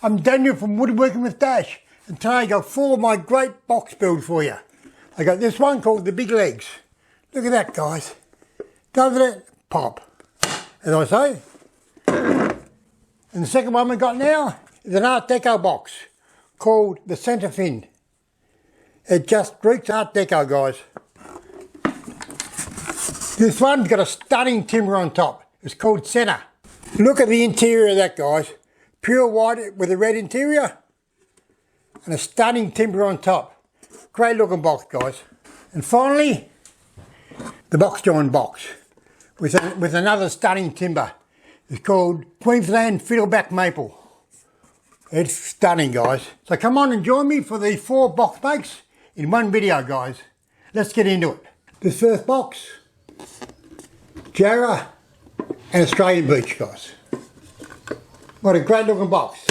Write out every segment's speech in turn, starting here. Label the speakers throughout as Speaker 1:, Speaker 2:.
Speaker 1: I'm Daniel from Woodworking with Dash, and today I got 4 of my great box builds for you. I got this one called the Big Legs. Look at that, guys. Doesn't it pop? As I say. And the second one we got now is an Art Deco box called the Centre Fin. It just reeks Art Deco, guys. This one's got a stunning timber on top. It's called Centre. Look at the interior of that, guys. Pure white with a red interior and a stunning timber on top. Great looking box, guys. And finally, the box join box with another stunning timber. It's called Queensland Fiddleback Maple. It's stunning, guys. So come on and join me for the 4 box makes in one video, guys. Let's get into it. This first box, Jarrah and Australian Beach, guys. What a great looking box.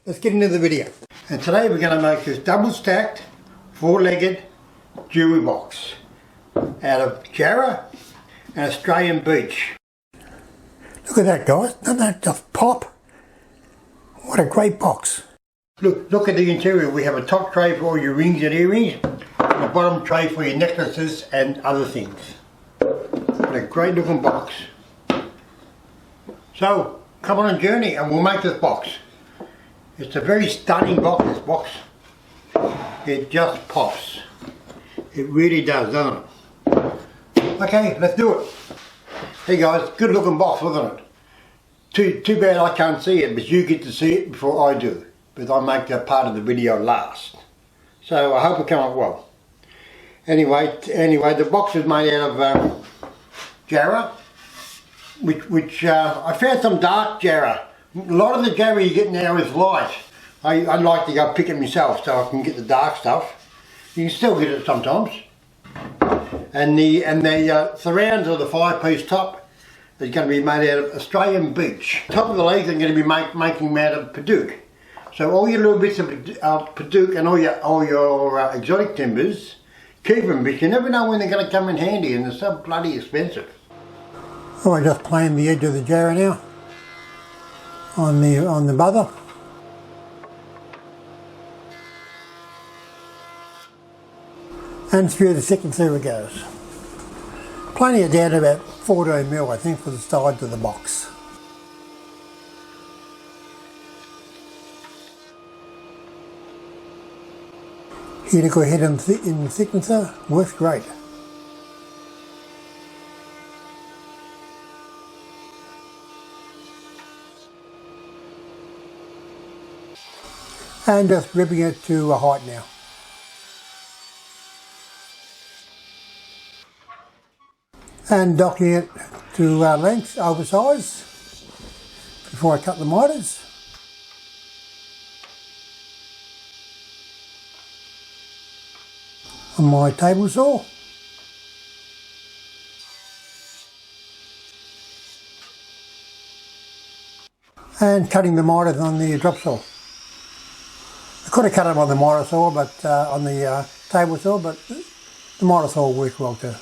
Speaker 1: Let's get into the video. And today we're going to make this double stacked, 4-legged jewelry box out of Jarrah and Australian Beach. Look at that, guys. Doesn't that just pop? What a great box. Look at the interior. We have a top tray for all your rings and earrings, and a bottom tray for your necklaces and other things. What a great looking box. So, come on a journey and we'll make this box. It's a very stunning box, this box. It just pops. It really does, doesn't it? Okay, let's do it. Hey guys, good looking box, wasn't it? Too bad I can't see it, but you get to see it before I do. But I make that part of the video last. So I hope it come out well. Anyway, the box is made out of Jarrah. Which I found some dark Jarrah. A lot of the Jarrah you get now is light. I like to go pick it myself so I can get the dark stuff. You can still get it sometimes. And the surrounds of the 5-piece top is going to be made out of Australian Beach. Top of the legs are going to be making out of Paduke. So all your little bits of Paduke and all your exotic timbers, keep them, because you never know when they're going to come in handy, and they're so bloody expensive. Oh, I just planed the edge of the Jarrah now on the mother. And through the thickness there it goes. Planing it down to about 14mm, I think, for the sides of the box. Here to go ahead in the thicknesser, works great. And just ripping it to a height now. And docking it to length, oversize, before I cut the miters. On my table saw. And cutting the miters on the drop saw. I could have cut them on the miter saw, but on the table saw, but the miter saw works well too.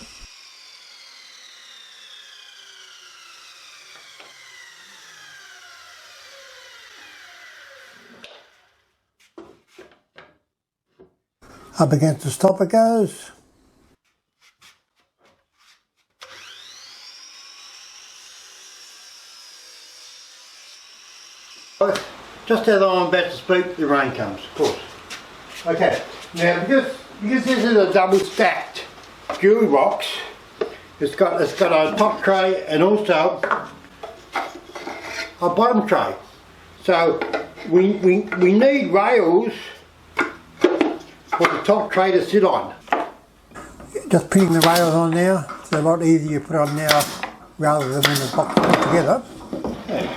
Speaker 1: Up against the stop it goes. Just as I'm about to speak, the rain comes, of course. Okay, now because this is a double stacked jewelry box, it's got a top tray and also a bottom tray. So we need rails for the top tray to sit on. Just pinning the rails on now, it's a lot easier to put on now rather than when the box is put together. Okay.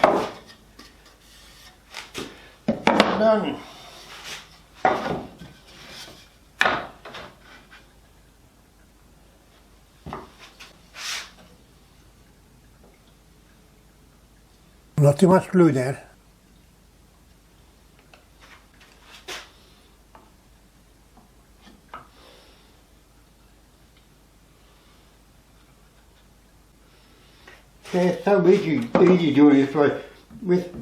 Speaker 1: Done. Not too much glue there. Yeah, it's so easy doing this with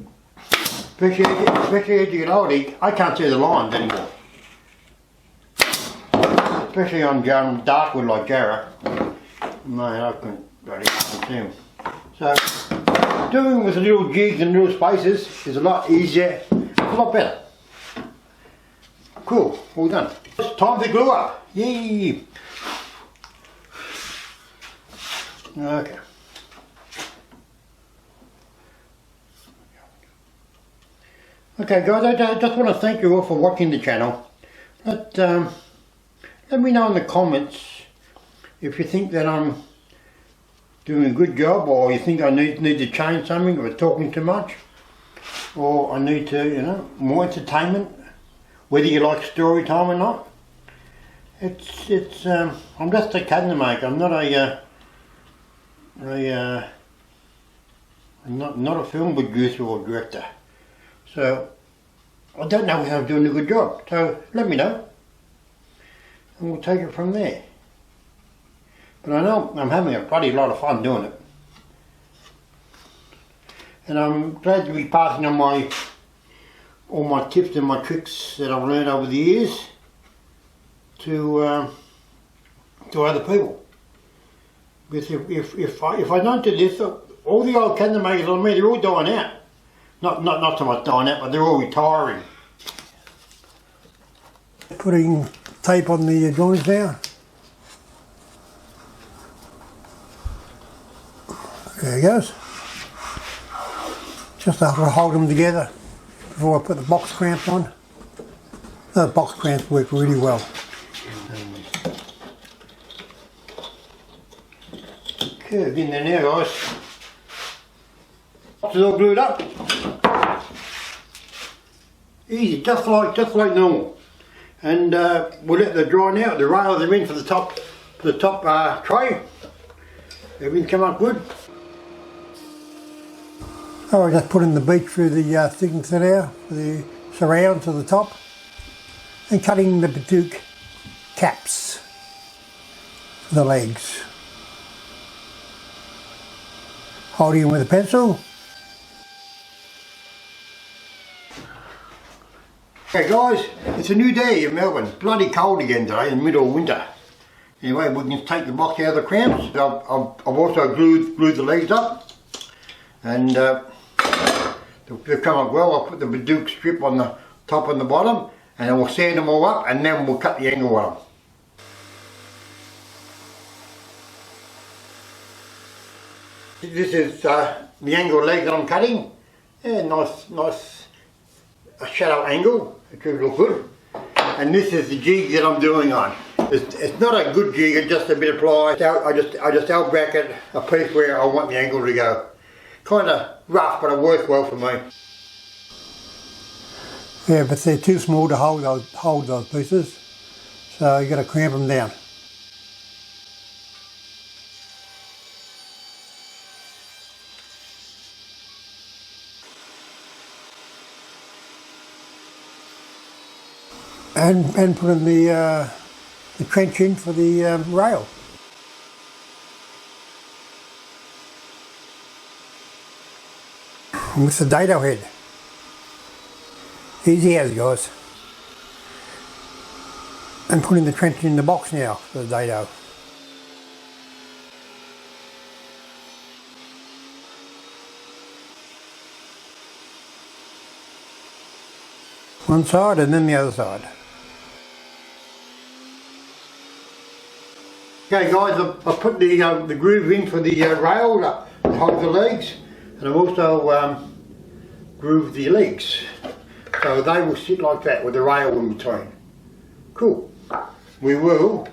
Speaker 1: especially as you get older, I can't see the lines anymore. Especially on dark wood like Jarrah. Man, I couldn't see them. So, doing with the little jigs and little spaces is a lot easier, a lot better. Cool, all done. It's time to glue up. Yay! Okay. Okay guys, I just want to thank you all for watching the channel. Let me know in the comments if you think that I'm doing a good job, or you think I need to change something, or talking too much, or I need to, you know, more entertainment, whether you like story time or not. I'm just a cabinet maker. I'm not not a film producer or director. So I don't know how I'm doing a good job. So let me know, and we'll take it from there. But I know I'm having a bloody lot of fun doing it. And I'm glad to be passing on all my tips and my tricks that I've learned over the years to other people. Because if I don't do this, all the old cabinet makers on me, they're all dying out. Not so much dying out, but they're all retiring. Putting tape on the joints now. There it goes. Just have to hold them together before I put the box clamps on. The box clamps work really well. Okay, in there now guys. Box is all glued up. Easy, just like normal. And we'll let them dry now. The rails are in for the top tray. Everything come up good. Oh, I just put in the beach through the thickness there, the surround to the top, and cutting the Batuk caps for the legs. Holding them with a pencil. Okay guys, it's a new day in Melbourne. Bloody cold again today in the middle of winter. Anyway, we can take the box out of the clamps. I've also glued the legs up, and they've come up well. I'll put the Batuk strip on the top and the bottom, and then we'll sand them all up, and then we'll cut the angle on them. This is the angle leg that I'm cutting. Yeah, nice shallow angle. It should look good. And this is the jig that I'm doing on. It's not a good jig, it's just a bit of ply. I just held back at a piece where I want the angle to go. Kind of rough, but it works well for me. Yeah, but they're too small to hold those pieces, so you got to clamp them down. And put in the trench in for the rail. And with the dado head. Easy as guys. And putting the trench in the box now for the dado. One side and then the other side. Okay guys, I put the groove in for the rail to hold the legs, and I've also grooved the legs, so they will sit like that with the rail in between. Cool. We will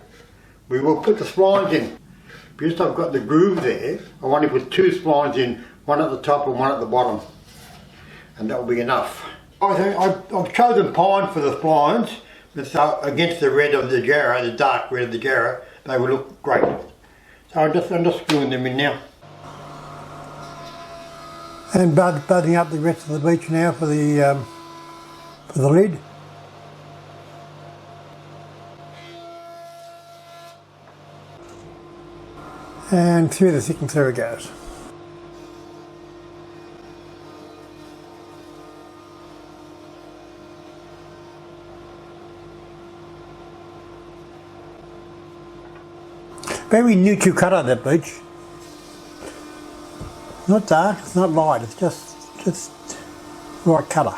Speaker 1: put the splines in. Because I've got the groove there, I want to put two splines in, one at the top and one at the bottom, and that will be enough. I've chosen pine for the splines, so against the red of the Jarrah, the dark red of the Jarrah, they will look great. So I'm just screwing them in now. And budding up the rest of the beach now for the lid. And through the thick and through it goes. Very neutral colour, that bleach. Not dark, it's not light, it's just right colour.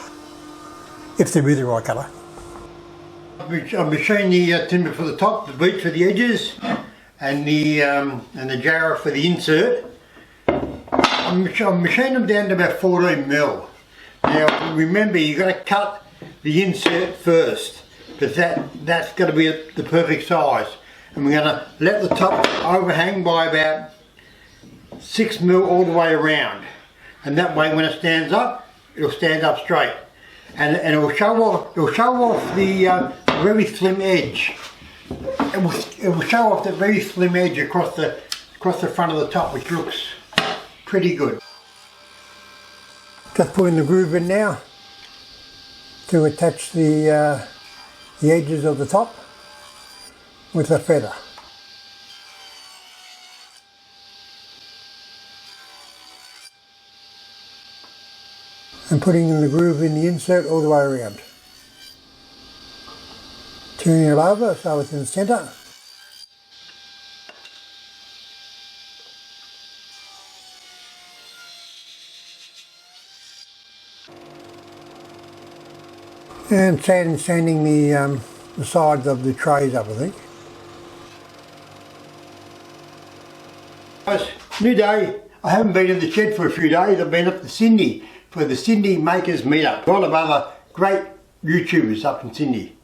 Speaker 1: If there is a right colour. I've machined the timber for the top, the bleach for the edges, and the jarrah for the insert. I've machined them down to about 14 mil. Now remember, you've got to cut the insert first, because that's got to be the perfect size. And we're going to let the top overhang by about 6 mil all the way around. And that way when it stands up, it'll stand up straight. And it'll show off the very slim edge. It will show off the very slim edge across the front of the top, which looks pretty good. Just putting the groove in now to attach the edges of the top with a feather. And putting the groove in the insert all the way around. Turning it over so it's in the centre. And sanding the sides of the trays up, I think. Guys, new day. I haven't been in the shed for a few days. I've been up to Sydney for the Sydney Makers Meetup. A lot of other great YouTubers up in Sydney.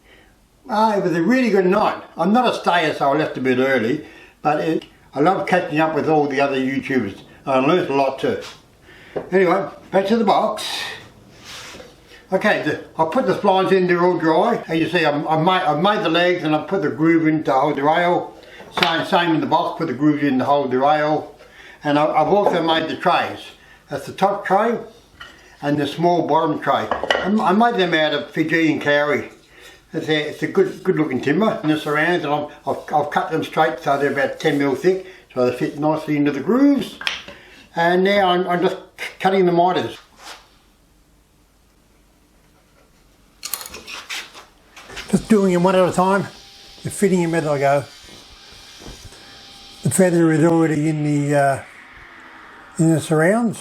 Speaker 1: It was a really good night. I'm not a stayer, so I left a bit early, but I love catching up with all the other YouTubers. I learned a lot too. Anyway, back to the box. Okay, I put the splines in, they're all dry. As you see, I've made the legs and I've put the groove in to hold the rail. Same in the box, put the groove in to hold the rail. And I've also made the trays. That's the top tray and the small bottom tray. I made them out of Fijian kauri. It's a good looking timber. And the surrounds, and I've cut them straight so they're about 10 mil thick, so they fit nicely into the grooves. And now I'm just cutting the miters. Just doing them one at a time, and fitting them as I go. The feather is already in the surrounds.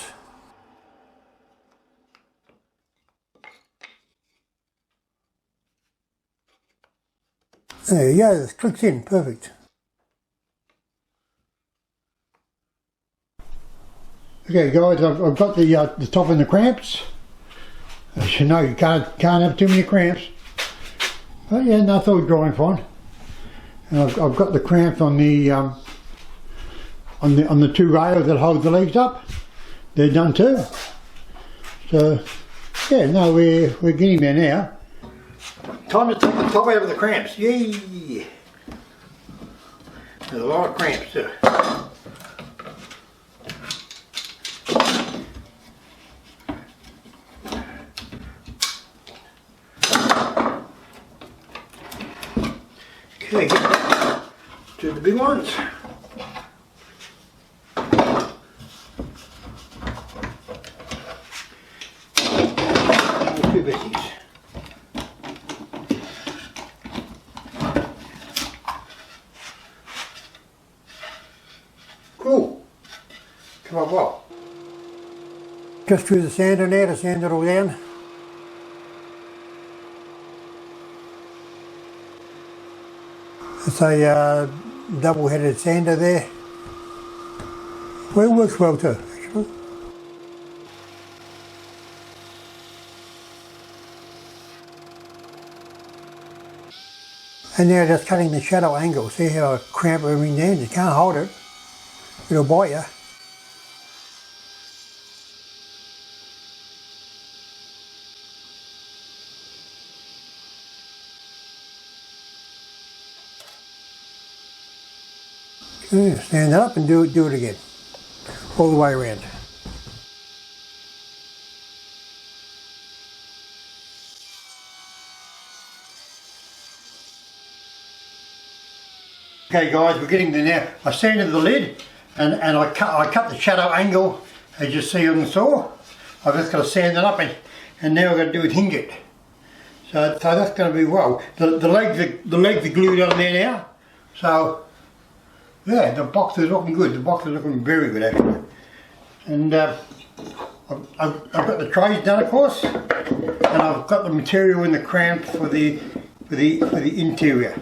Speaker 1: There you go, it clicks in, perfect. Okay guys, I've got the top and the cramps. As you know, you can't have too many cramps. But yeah, no, it's all drying fine. And I've got the cramps on the two rails that hold the legs up. They're done too. So yeah, no, we're getting there now. Time to take the top out of the cramps. Yay! There's a lot of cramps too. Okay, get back to the big ones. Two bissies. Cool. Come on, well. Just threw the sander there to sand it all down. It's a double-headed sander there. Well, it works well too, actually. And now just cutting the shadow angle. See how I cramp everything down? You can't hold it. It'll bite you. Okay, stand up and do it again. All the way around. Okay guys, we're getting there now. I sanded the lid and I cut the shadow angle as you see on the saw. I've just got to sand it up and now I've got to do it hinge it. So that's going to be well. The legs are glued on there now. So Yeah, the box is looking good. The box is looking very good actually. And I've got the trays done, of course, and I've got the material in the cramps for the interior.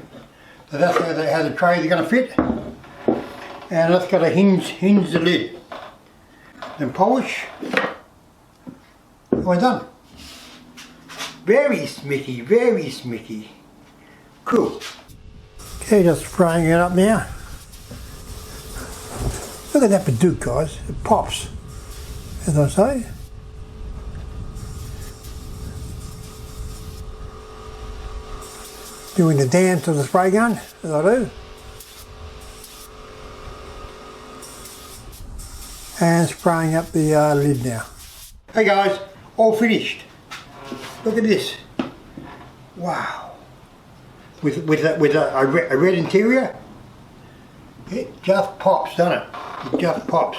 Speaker 1: So that's how the trays are going to fit. And that's got to hinge the lid. Then polish. We're done. Very smitty, very smitty. Cool. Okay, just spraying it up now. Look at that Badook, guys. It pops, as I say. Doing the dance of the spray gun, as I do. And spraying up the lid now. Hey guys, all finished. Look at this. Wow. With a red interior, it just pops, doesn't it? It just pops.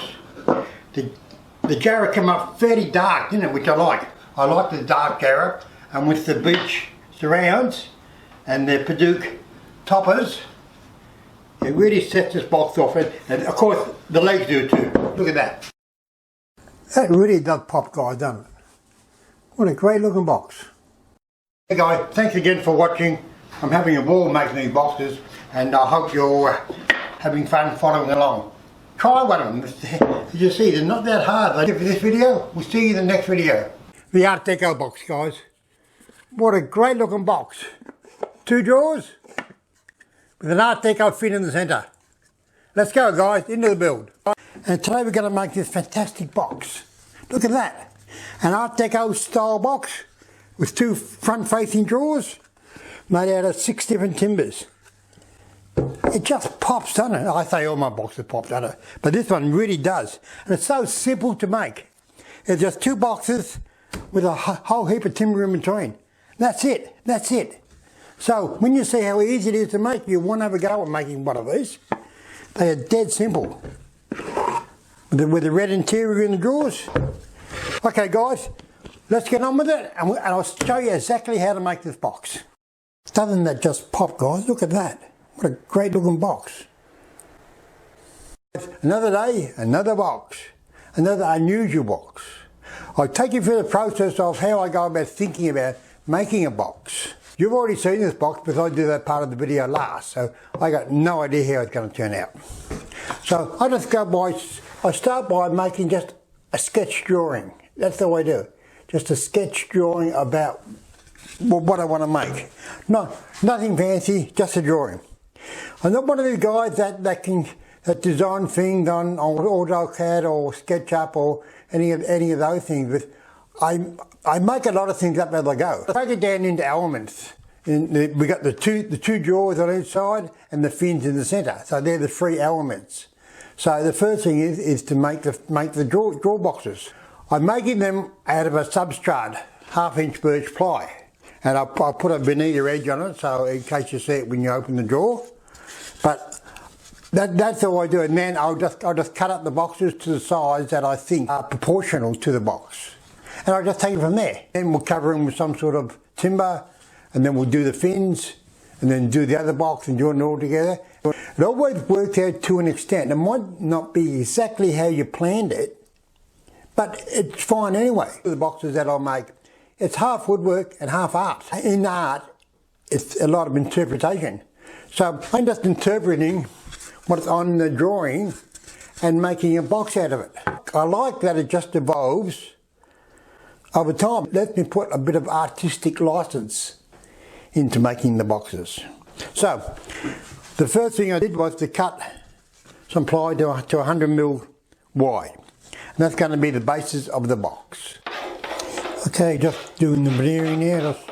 Speaker 1: The Jarrah came up fairly dark, didn't it? Which I like. I like the dark Jarrah, and with the beech surrounds and the Badook toppers, it really sets this box off. And of course, the legs do too. Look at that. That really does pop, guys, doesn't it? What a great looking box. Hey guys, thanks again for watching. I'm having a ball making these boxes, and I hope you're having fun following along. Try one of them. As you see, they're not that hard. That's it for this video. We'll see you in the next video. The Art Deco box, guys. What a great looking box. 2 drawers with an Art Deco fin in the centre. Let's go, guys, into the build. And today we're going to make this fantastic box. Look at that. An Art Deco style box with 2 front facing drawers made out of 6 different timbers. It just pops, doesn't it? I say all my boxes pop, don't it? But this one really does. And it's so simple to make. It's just 2 boxes with a whole heap of timber in between. That's it. That's it. So when you see how easy it is to make, you won't have a go at making one of these. They are dead simple. With the red interior in the drawers. Okay guys, let's get on with it, and I'll show you exactly how to make this box. It's nothing that just pop, guys. Look at that. What a great looking box. Another day, another box. Another unusual box. I'll take you through the process of how I go about thinking about making a box. You've already seen this box because I did that part of the video last, so I got no idea how it's going to turn out. So I start by making just a sketch drawing. That's the way I do it. Just a sketch drawing about what I want to make. Nothing fancy, just a drawing. I'm not one of these guys that design things on AutoCAD or SketchUp or any of those things, but I make a lot of things up as I go. I break it down into elements. We got the two drawers on each side and the fins in the centre. So they're the 3 elements. So the first thing is to make the draw boxes. I'm making them out of a substrate, 1/2 inch birch ply. And I'll put a veneer edge on it, so in case you see it when you open the drawer. But that's all I do. And then I'll just cut up the boxes to the size that I think are proportional to the box. And I'll just take it from there. Then we'll cover them with some sort of timber, and then we'll do the fins, and then do the other box and join it all together. It always works out to an extent. It might not be exactly how you planned it, but it's fine anyway. The boxes that I make, it's half woodwork and half art. In art, it's a lot of interpretation. So I'm just interpreting what's on the drawing and making a box out of it. I like that it just evolves over time. Let me put a bit of artistic license into making the boxes. So the first thing I did was to cut some ply to 100mm wide. And that's going to be the basis of the box. Okay, just doing the veneering there, just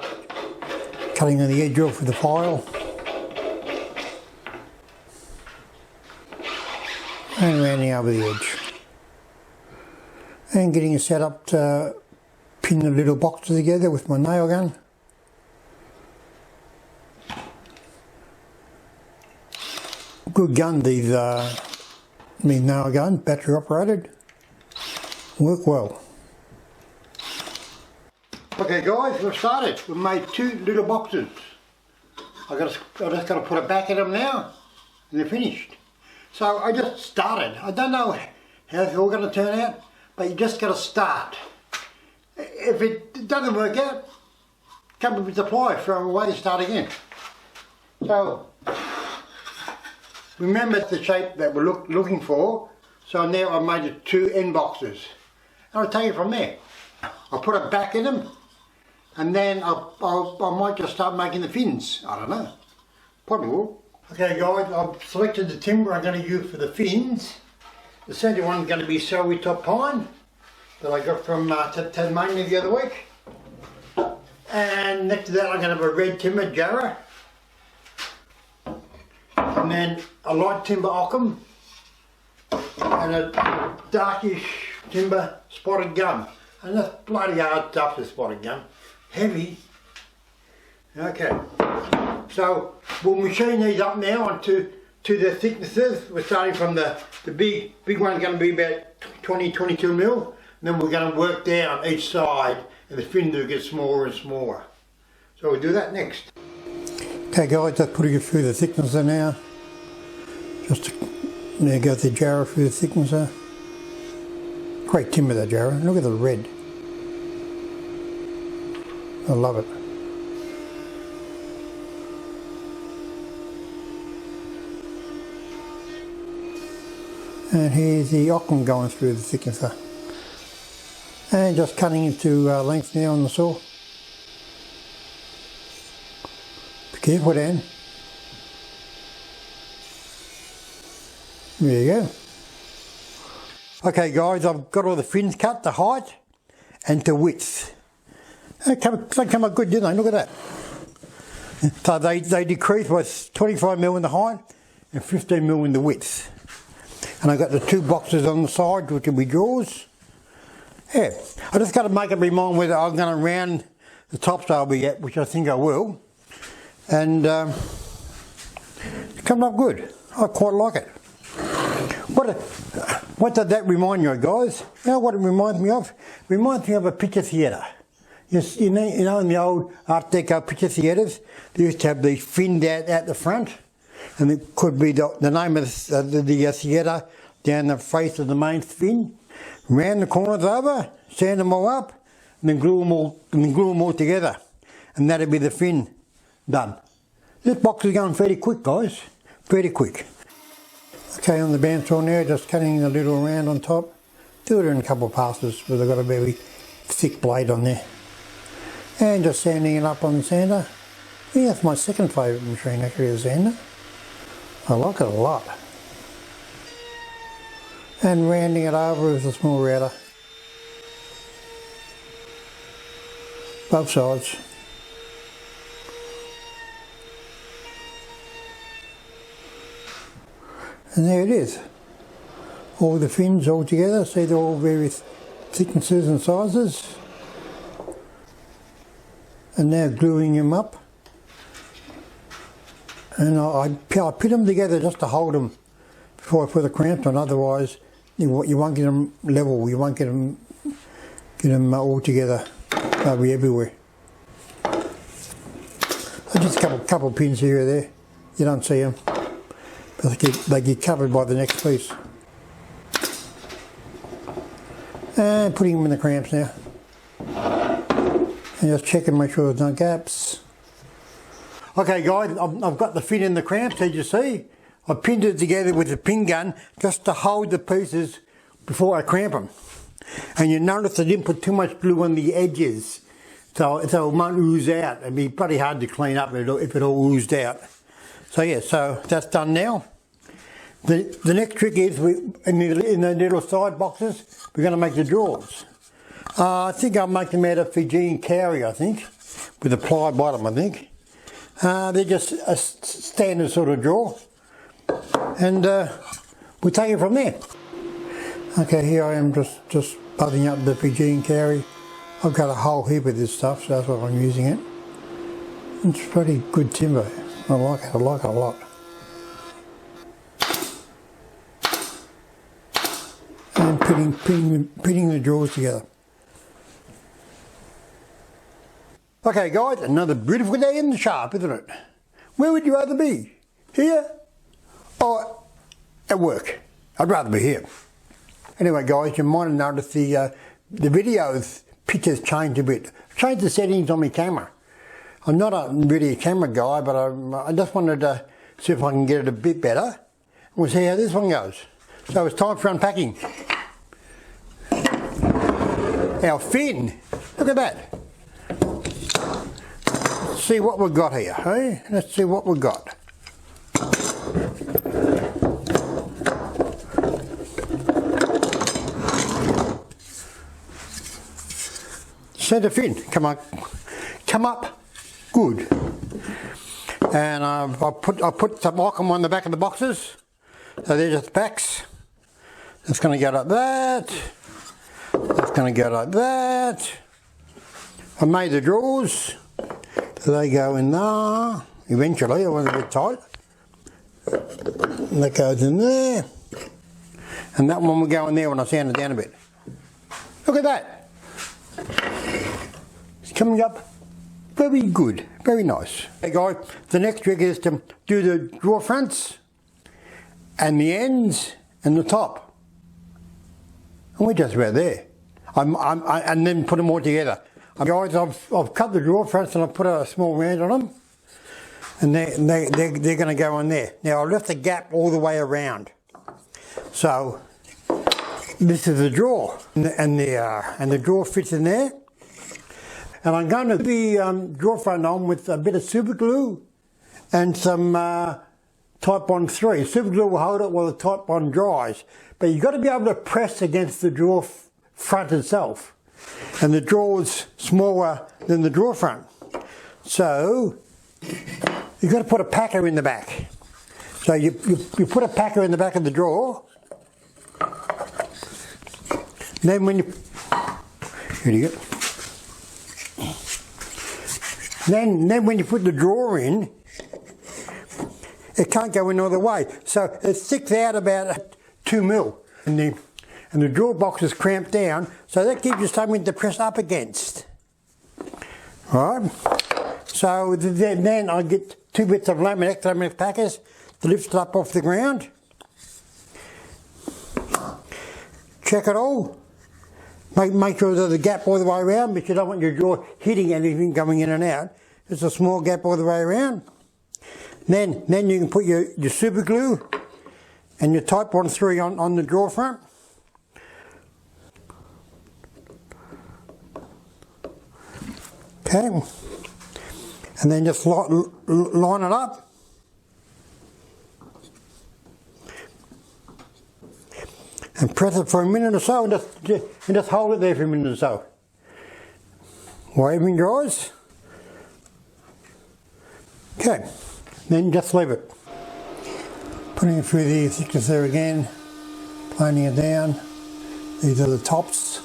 Speaker 1: cutting on the edge off with the file. And rounding over the edge. And getting it set up to pin the little boxes together with my nail gun. Good gun, these nail guns, battery operated. Work well. Okay guys, we've started. We've made 2 little boxes. I just got to put a back in them now, and they're finished. So I just started. I don't know how it's all going to turn out, but you just got to start. If it doesn't work out, come up with the ply, throw them away, start again. So remember the shape that we're looking for. So now I've made it 2 end boxes. And I'll take it from there. I'll put it back in them, and then I might just start making the fins. I don't know. Probably will. Okay guys, I've selected the timber I'm going to use for the fins. The centre one's going to be celery top pine that I got from Tasmania the other week. And next to that I'm going to have a red timber jarrah. And then a light timber ockham. And a darkish timber spotted gum. And that's bloody hard stuff, the spotted gum. Heavy. Okay. So we'll machine these up now onto the thicknesses. We're starting from the big one's going to be about 20-22 mil. And then we're going to work down each side and the fin will get smaller and smaller. So we'll do that next. Okay guys, just putting it through the thicknesser now. There goes the jarrah through the thicknesser. Great timber, that jarrah. Look at the red. I love it. And here's the ockham going through the thicknesser. And just cutting into length now on the saw. Be careful, Dan. There you go. Okay guys, I've got all the fins cut to height and to width. They come out good, didn't they? Look at that. So they decrease by 25 mil in the height and 15 mil in the width. And I've got the 2 boxes on the side, which will be drawers. Yeah, I just got to make up my mind whether I'm going to round the tops I'll be at, which I think I will. And it comes up good. I quite like it. What did that remind you of, guys? You know what it reminds me of? It reminds me of a picture theatre. Yes, you know in the old Art Deco picture theatres, they used to have these fins out the front, and it could be the name of the theatre down the face of the main fin. Round the corners over, sand them all up, and then glue them all together, and that'd be the fin done. This box is going fairly quick, guys, fairly quick. Okay, on the bandsaw now, just cutting a little round on top. Do it in a couple of passes, but I've got a very thick blade on there. And just sanding it up on the sander. Yeah, that's my second favourite machine actually, the sander. I like it a lot. And rounding it over with a small router. Both sides. And there it is. All the fins all together. See, they're all various thicknesses and sizes. And now gluing them up. And I put them together just to hold them before I put the clamps on, otherwise you won't get them level, you won't get them all together. They'll be everywhere. So just a couple of pins here or there, you don't see them, but they get covered by the next piece. And putting them in the clamps now. And just check and make sure there's no gaps. Okay guys, I've got the fin in the clamps, as you see. I pinned it together with a pin gun just to hold the pieces before I clamp them. And you notice I didn't put too much glue on the edges, so it won't ooze out. It'd be pretty hard to clean up if it all oozed out. So yeah, so that's done now. The next trick is in the little side boxes, we're going to make the drawers. I think I'll make them out of Fijian kauri, I think, with a ply bottom, I think. They're just a standard sort of drawer, and we'll take it from there. Okay, here I am just buzzing up the Fijian kauri. I've got a whole heap of this stuff, so that's what I'm using it. It's pretty good timber. I like it a lot. And pinning the drawers together. Okay guys, another beautiful day in the shop, isn't it? Where would you rather be? Here or at work. I'd rather be here. Anyway guys, you might have noticed the video's pictures changed a bit. I've changed the settings on my camera. I'm not really a camera guy, but I just wanted to see if I can get it a bit better. We'll see how this one goes. So it's time for unpacking. Our fin. Look at that. Let's see what we've got here, hey? Let's see what we've got. Centre fin, come on, come up, good. And I put some Ockham on the back of the boxes. So they're just backs. It's going to go like that. It's going to go like that. I made the drawers. So they go in there. Eventually, I want a bit tight. And that goes in there. And that one will go in there when I sand it down a bit. Look at that. It's coming up very good, very nice. Hey guys, the next trick is to do the drawer fronts and the ends and the top. And we're just about there. And then put them all together. Guys, I've cut the drawer fronts and I've put a small round on them. And they're going to go on there. Now I've left the gap all the way around. So this is the drawer, and the drawer fits in there. And I'm going to the drawer front on with a bit of super glue and some Type Bond 3. Super glue will hold it while the Type Bond dries. But you've got to be able to press against the drawer front itself. And the drawer's smaller than the drawer front. So you've got to put a packer in the back. So you put a packer in the back of the drawer. Then when you, here you go. Then when you put the drawer in, it can't go in all the way. So it sticks out about 2 mil. And the drawer box is clamped down, so that gives you something to press up against. Right? So then I get 2 bits of laminate packers to lift it up off the ground. Check it all. Make sure there's a gap all the way around, but you don't want your drawer hitting anything coming in and out. It's a small gap all the way around. Then you can put your super glue and your Type Bond 3 on the drawer front. Okay. And then just line it up. And press it for a minute or so, and just hold it there for a minute or so. While everything dries. Okay, then just leave it. Putting it through the thickness there again, planing it down. These are the tops.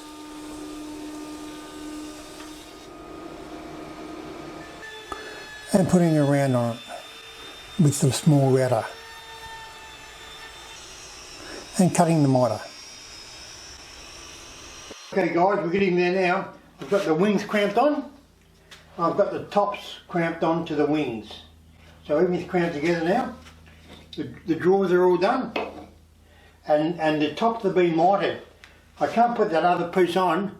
Speaker 1: And putting a round on it with some small router. And cutting the miter. Okay guys, we're getting there now. I've got the wings clamped on. I've got the tops clamped on to the wings. So everything's clamped together now. The drawers are all done. And the tops have been mitered. I can't put that other piece on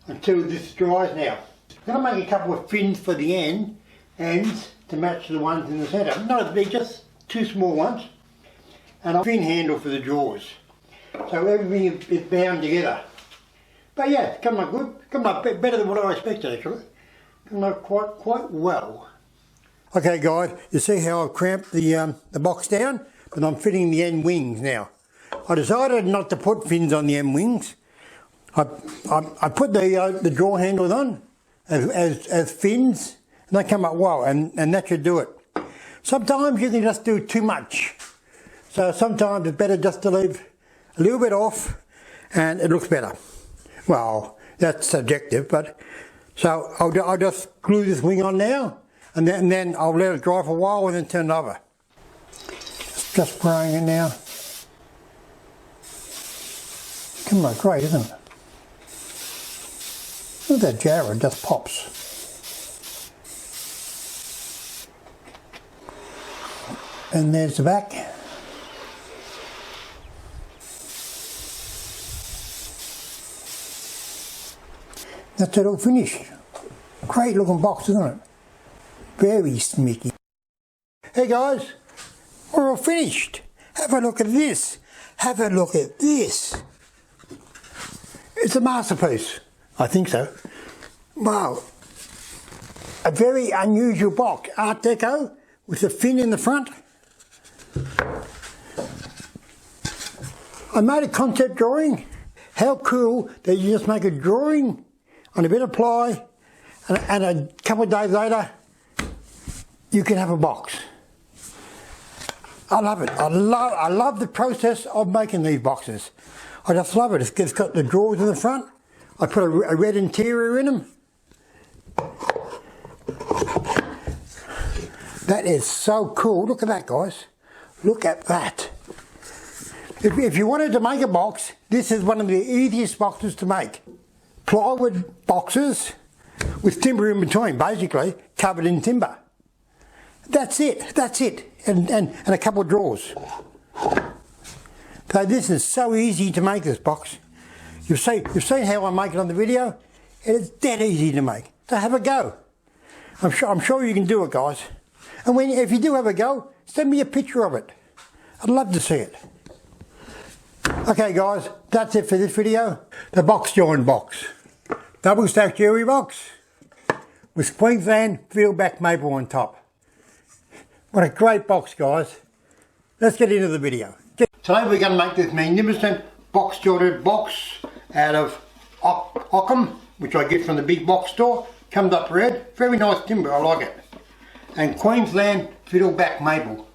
Speaker 1: until this dries now. I'm going to make a couple of fins for the ends to match the ones in the centre. Not as big, just 2 small ones. And a fin handle for the drawers. So everything is bound together. But yeah, it's coming up good. Coming up better than what I expected actually. Coming up quite well. Okay guys, you see how I've clamped the box down? But I'm fitting the end wings now. I decided not to put fins on the end wings. I put the drawer handles on as fins, and they come up well, and that should do it. Sometimes you can just do too much. So sometimes it's better just to leave a little bit off and it looks better. Well, that's subjective, but so I'll just glue this wing on now and then I'll let it dry for a while and then turn it over. Just spraying it now. Come on, great, isn't it? Look at that jar, it just pops. . And there's the back. That's it all finished. Great looking box, isn't it? Very smicky. Hey guys, we're all finished. Have a look at this. Have a look at this. It's a masterpiece. I think so. Wow. A very unusual box. Art Deco with a fin in the front. I made a concept drawing. How cool that you just make a drawing on a bit of ply and a couple of days later you can have a box. I love it. I love the process of making these boxes. I just love it. It's got the drawers in the front. I put a red interior in them. That is so cool. Look at that, guys. Look at that. If you wanted to make a box, this is one of the easiest boxes to make. Plywood boxes with timber in between, basically covered in timber. That's it. That's it. And a couple of drawers. So this is so easy to make, this box. You've seen how I make it on the video. It is dead easy to make. So have a go. I'm sure you can do it, guys. And if you do have a go, send me a picture of it. I'd love to see it. Okay guys, that's it for this video. The box join box. Double stack cherry box with Queensland fieldback maple on top. What a great box, guys. Let's get into the video. Today we're going to make this magnificent box jointed box out of Ockham, which I get from the big box store. Comes up red, very nice timber, I like it. And Queensland fiddleback maple.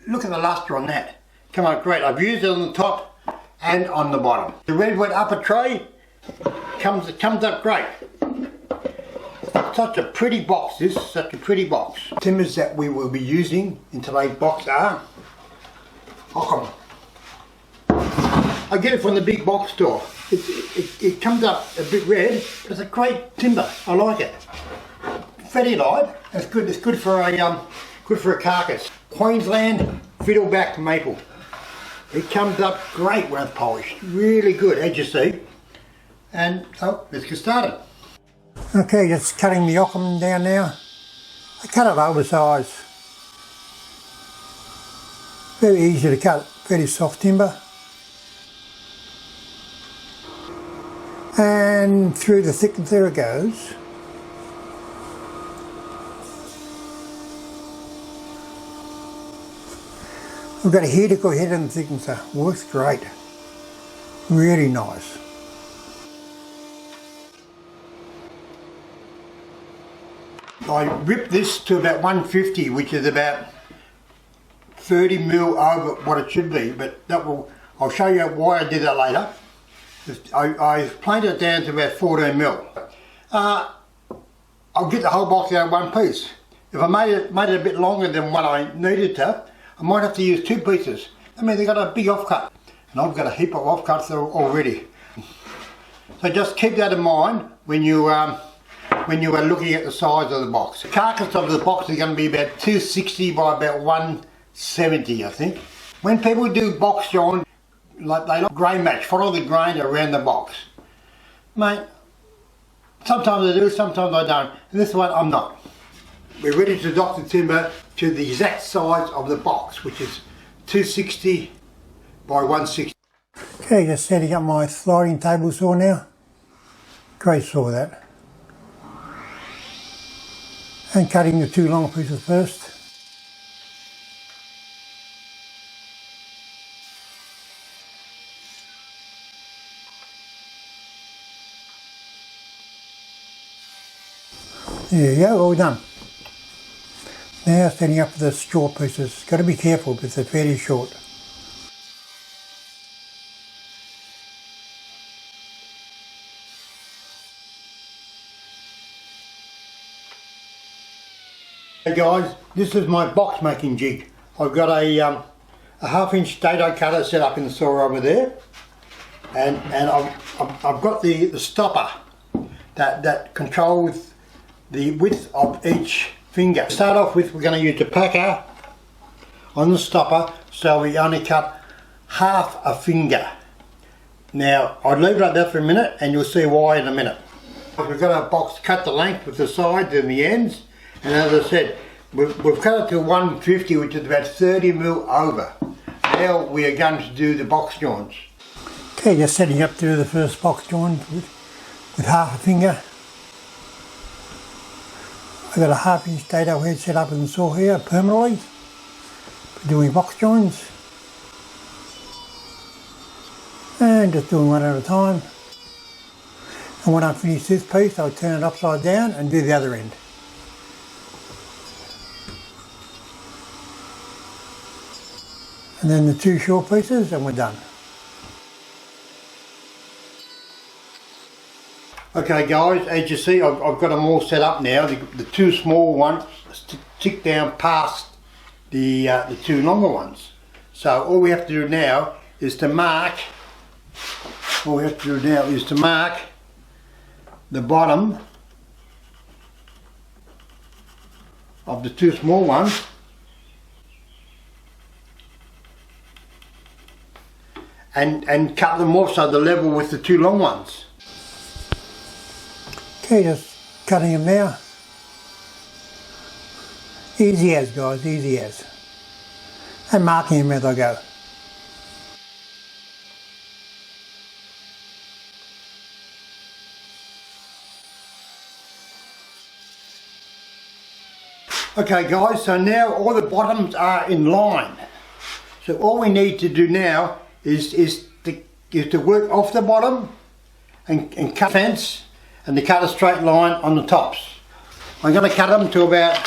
Speaker 1: Look at the luster on that. Come on, great. I've used it on the top and on the bottom. The redwood upper tray comes up great. Such a pretty box, this, such a pretty box. Timbers that we will be using in today's box are Ockham. I get it from the big box store. It comes up a bit red, but it's a great timber. I like it. Fatty light. It's good. It's good for a carcass. Queensland fiddleback maple. It comes up great when it's polished. Really good, as you see. And so let's get started. Okay, just cutting the Ockham down now. I cut it oversized. Very easy to cut. Very soft timber. And through the thickness there it goes. We've got a helical head and thicknesser. Works great. Really nice. I ripped this to about 150, which is about 30 mil over what it should be, but I'll show you why I did that later. I planed it down to about 14 mil. I'll get the whole box out of one piece. If I made it a bit longer than what I needed to, I might have to use two pieces. I mean, they've got a big offcut, and I've got a heap of offcuts already. So just keep that in mind when you are looking at the size of the box. The carcass of the box is going to be about 260 by about 170, I think. When people do box join, like they like grain match, follow the grain around the box. Mate, sometimes I do, sometimes I don't. And this one, I'm not. We're ready to dock the timber to the exact size of the box, which is 260 by 160. Okay, just setting up my sliding table saw now. Great saw that. And cutting the two long pieces first. There you go, all done. Now setting up the short pieces. Got to be careful because they're fairly short. Hey guys, this is my box making jig. I've got a half-inch dado cutter set up in the saw over there, and I've got the stopper that controls the width of each finger. To start off with, we're going to use the packer on the stopper, so we only cut half a finger. Now, I'll leave it like that for a minute and you'll see why in a minute. We've got our box cut the length with the sides and the ends, and as I said, we've cut it to 150, which is about 30mm over. Now we are going to do the box joints. Okay, just setting up to do the first box joint with half a finger. I've got a 1/2 inch dado head set up in the saw here permanently for doing box joints. And just doing one at a time. And when I finish this piece, I'll turn it upside down and do the other end. And then the 2 short pieces and we're done. Okay guys, as you see I've got them all set up now. The 2 small ones stick down past the 2 longer ones. So all we have to do now is to mark, the bottom of the 2 small ones and cut them off so they're level with the 2 long ones. Okay, just cutting them now. Easy as guys, easy as. And marking them as I go. Okay guys, so now all the bottoms are in line. So all we need to do now is to work off the bottom and cut fence and to cut a straight line on the tops. I'm going to cut them to about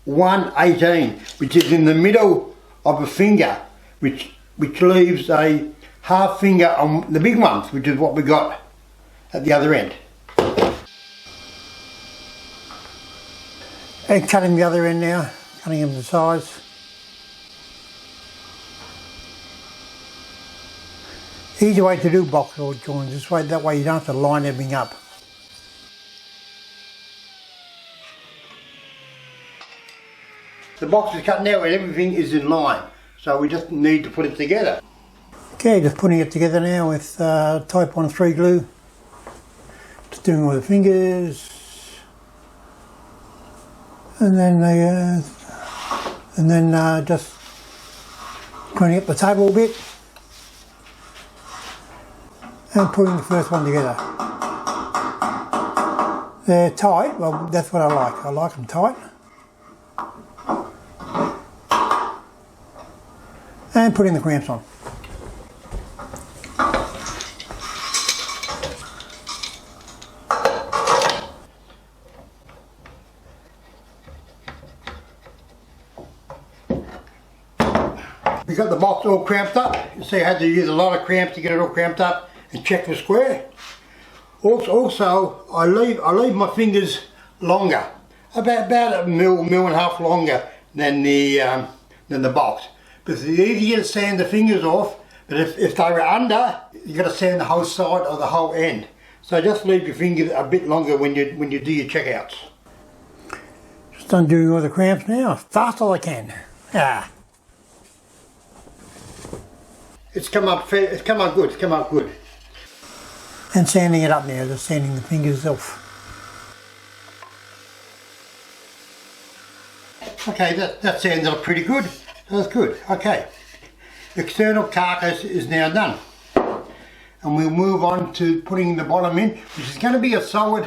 Speaker 1: 1/18, which is in the middle of a finger, which leaves a 1/2 finger on the big ones, which is what we got at the other end. And cutting the other end now, cutting them to size. Easy way to do box or joints this way, that way you don't have to line everything up. The box is cut now and everything is in line, so we just need to put it together. Okay, just putting it together now with Type 1 glue. Just doing all the fingers. And then just cleaning up the table a bit and putting the first one together. They're tight, well that's what I like them tight. And putting the clamps on. We got the box all cramped up. You see I had to use a lot of cramps to get it all cramped up and check for square. Also I leave my fingers longer, about 1.5 longer than the box. But it's easy to get sand the fingers off, but if they were under, you got to sand the whole side or the whole end. So just leave your fingers a bit longer when you do your checkouts. Just undoing all the cramps now, as fast as I can. It's come up good. And sanding it up now, just sanding the fingers off. Okay, that sanded up pretty good. That's good. Okay, external carcass is now done, and we'll move on to putting the bottom in, which is going to be a solid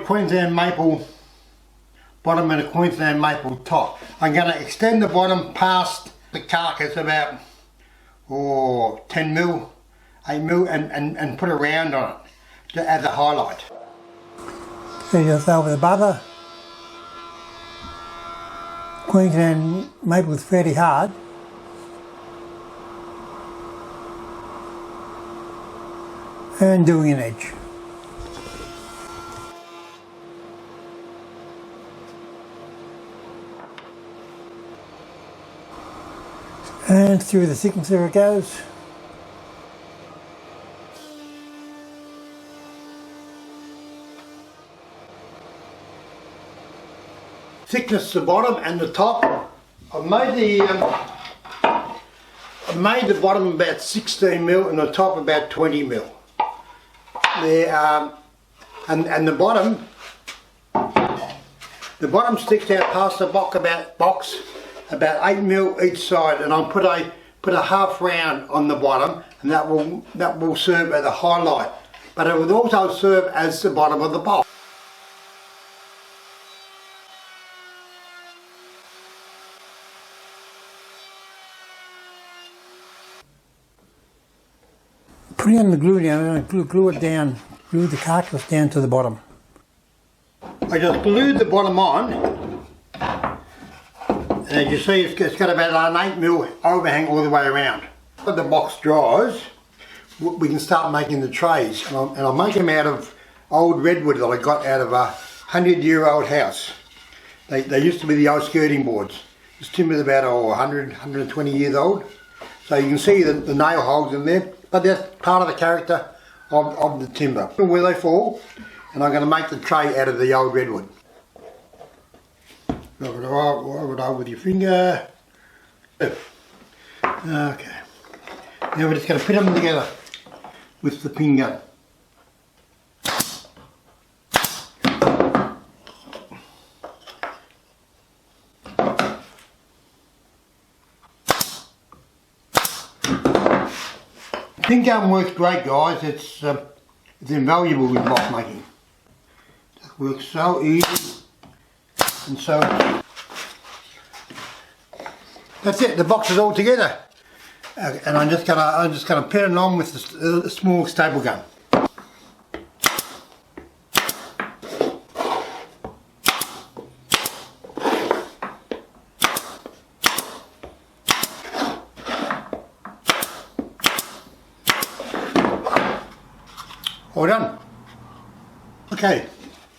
Speaker 1: Queensland maple bottom and a Queensland maple top. I'm going to extend the bottom past the carcass about 10mm, 8mm, and put a round on it to add the highlight. So just over the butter. Queensland maple is fairly hard. And doing an edge. And through the thicknesser it goes. Thickness the bottom and the top. I've made the bottom about 16mm and the top about 20mm. there, and the bottom sticks out past the box about 8mm each side, and I'll put a half round on the bottom, and that will serve as a highlight, but it will also serve as the bottom of the box. Putting on the glue now, I'm going to glue it down, glue the carcass down to the bottom. I just glued the bottom on, and as you see it's got about an 8mm overhang all the way around. When the box dries, we can start making the trays, and I'll make them out of old redwood that I got out of a 100-year-old house. They used to be the old skirting boards. This timber's about 120 years old, so you can see the nail holes in there. But that's part of the character of the timber. Where they fall, and I'm going to make the tray out of the old redwood. Rub it over with your finger. Okay. Now we're just going to put them together with the pin gun. Pin gun works great, guys. It's invaluable with box making. It works so easy and so. That's it. The box is all together, and I'm just gonna pin it on with a small staple gun. All done. Okay,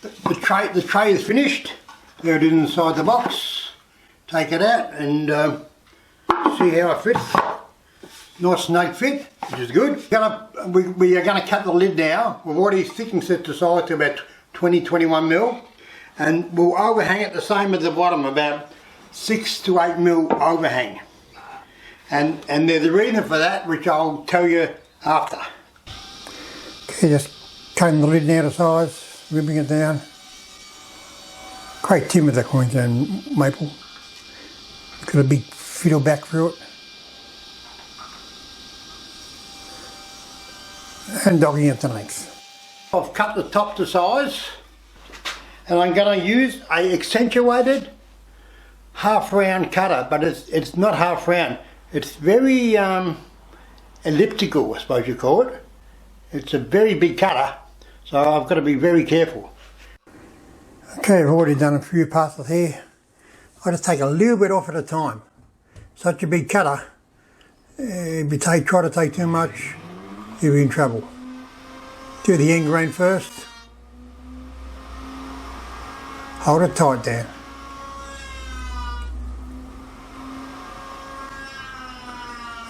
Speaker 1: the tray is finished. There it is inside the box. Take it out and see how it fits. Nice snug fit, which is good. We are going to cut the lid now. We've already thickened it to size to about 20-21mm, and we'll overhang it the same as the bottom, about 6 to 8mm overhang. And there's a reason for that, which I'll tell you after. Okay, just cutting the lid now to size, ribbing it down. Great timber, the Queensland maple. Got a big fiddle back through it. And dogging it to length. I've cut the top to size, and I'm going to use a accentuated half round cutter, but it's not half round. It's very elliptical, I suppose you call it. It's a very big cutter, so I've got to be very careful. Okay, I've already done a few passes here. I just take a little bit off at a time. Such a big cutter, if you try to take too much, you'll be in trouble. Do the end grain first. Hold it tight down.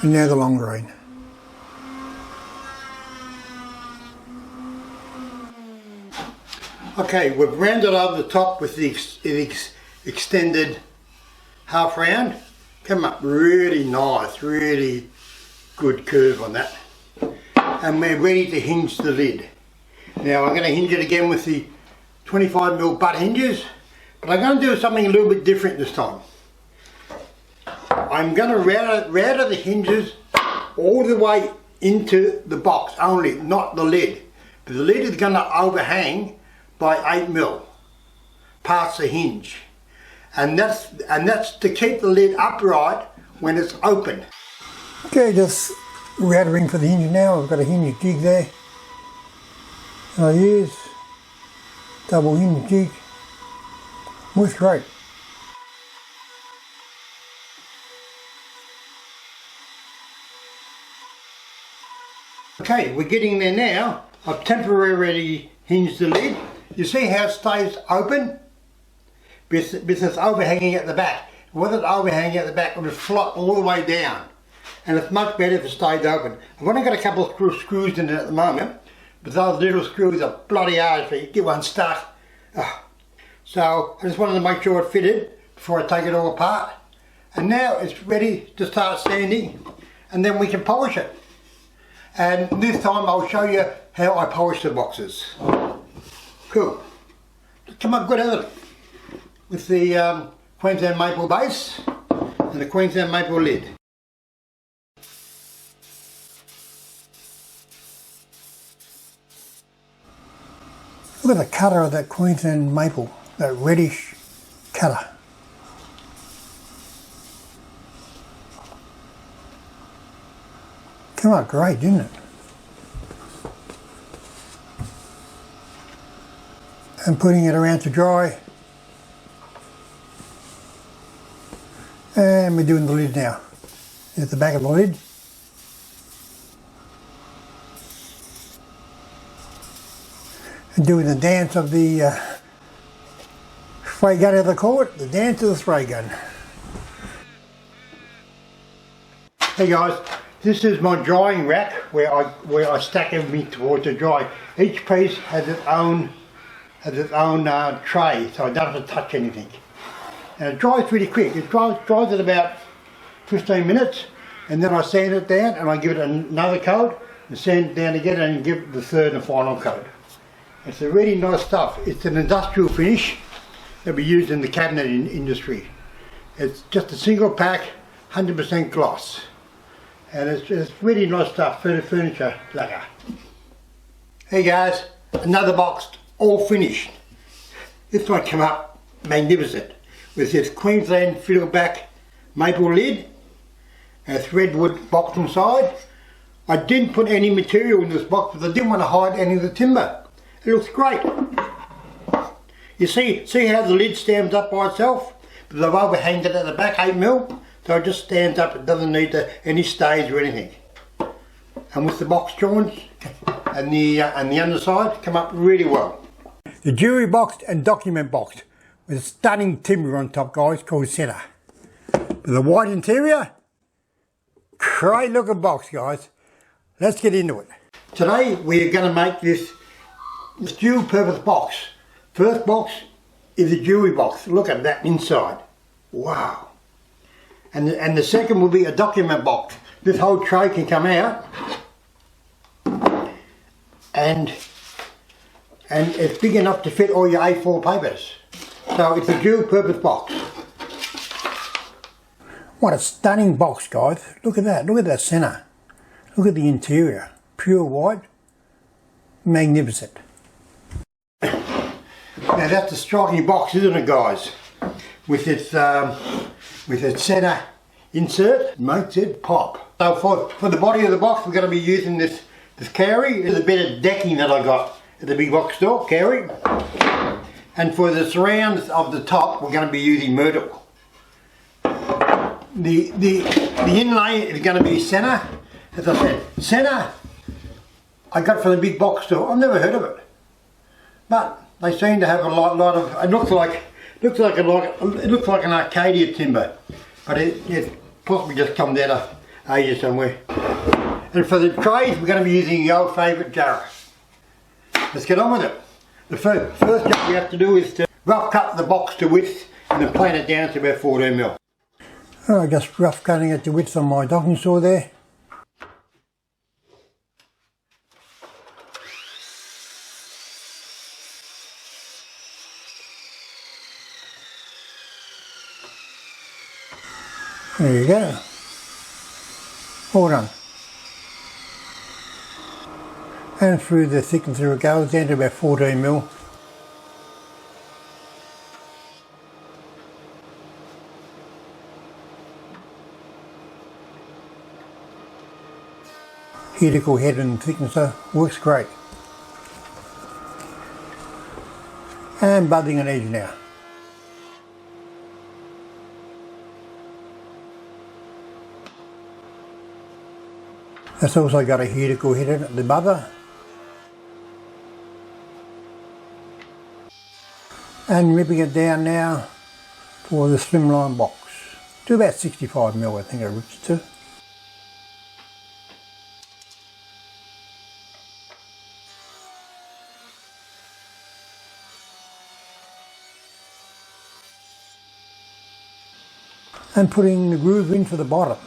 Speaker 1: And now the long grain. Okay, we've rounded over the top with the extended half round. Come up really nice, really good curve on that. And we're ready to hinge the lid. Now I'm going to hinge it again with the 25mm butt hinges, but I'm going to do something a little bit different this time. I'm going to router the hinges all the way into the box only, not the lid. But the lid is going to overhang by 8mm past the hinge, and that's to keep the lid upright when it's open. Okay, just routering for the hinge now. I've got a hinge jig there, and I use double hinge jig. Works great. Okay, we're getting there now. I've temporarily hinged the lid. You see how it stays open? Because it's overhanging at the back. With it overhanging at the back, it will flop all the way down. And it's much better if it stays open. I've only got a couple of screws in it at the moment, but those little screws are bloody hard, so you get one stuck. So I just wanted to make sure it fitted before I take it all apart. And now it's ready to start sanding, and then we can polish it. and this time I'll show you how I polish the boxes. Cool. Come up good, hasn't it? With the Queensland maple base and the Queensland maple lid. Look at the colour of that Queensland maple, that reddish colour. Come out great, didn't it? And putting it around to dry. And we're doing the lid now. Here's the back of the lid. And doing the dance of the spray gun, as they call it, the dance of the spray gun. Hey guys, this is my drying rack where I stack everything towards the dry. Each piece has its own tray, so I don't have to touch anything. And it dries pretty quick. It dries at about 15 minutes, and then I sand it down and I give it another coat, and sand it down again and give it the third and final coat. It's a really nice stuff. It's an industrial finish that we use in the cabinet industry. It's just a single pack, 100% gloss. And it's really nice stuff for the furniture lacquer. Hey guys, another box, all finished. This one came up magnificent with this Queensland fieldback maple lid, a threadwood box inside. I didn't put any material in this box because I didn't want to hide any of the timber. It looks great. You see how the lid stands up by itself? Because I've overhanged it at the back 8mm, so it just stands up. It doesn't need any stays or anything. And with the box joints and the underside, come up really well. The jewellery box and document box with stunning timber on top, guys, called Centre. With a white interior, great looking box, guys. Let's get into it. Today we are going to make this dual purpose box. First box is a jewellery box. Look at that inside. Wow. And the second will be a document box. This whole tray can come out and it's big enough to fit all your A4 papers. So it's a dual purpose box. What a stunning box, guys. Look at that. Look at that centre. Look at the interior. Pure white. Magnificent. Now that's a striking box, isn't it, guys? With its centre insert, makes it pop. So for the body of the box, we're going to be using this carry. There's a bit of decking that I got at the big box store, carry. And for the surrounds of the top, we're going to be using myrtle. The inlay is going to be centre. As I said, centre I got from the big box store. I've never heard of it, but they seem to have a lot of. It looks like an Arcadia timber, but it possibly just comes out of Asia somewhere. And for the trays, we're going to be using the old favourite Jarrah. Let's get on with it. The first job we have to do is to rough cut the box to width and then plane it down to about 14mm. Oh, just rough cutting it to width on my docking saw there. There you go. All done. And through the thickness it goes down to about 14mm. Helical head and thicknesser works great. And budding an edge now. That's also got a helical head in it, the buzzer. And ripping it down now for the slimline box. To about 65mm I think I ripped it to. And putting the groove in for the bottom.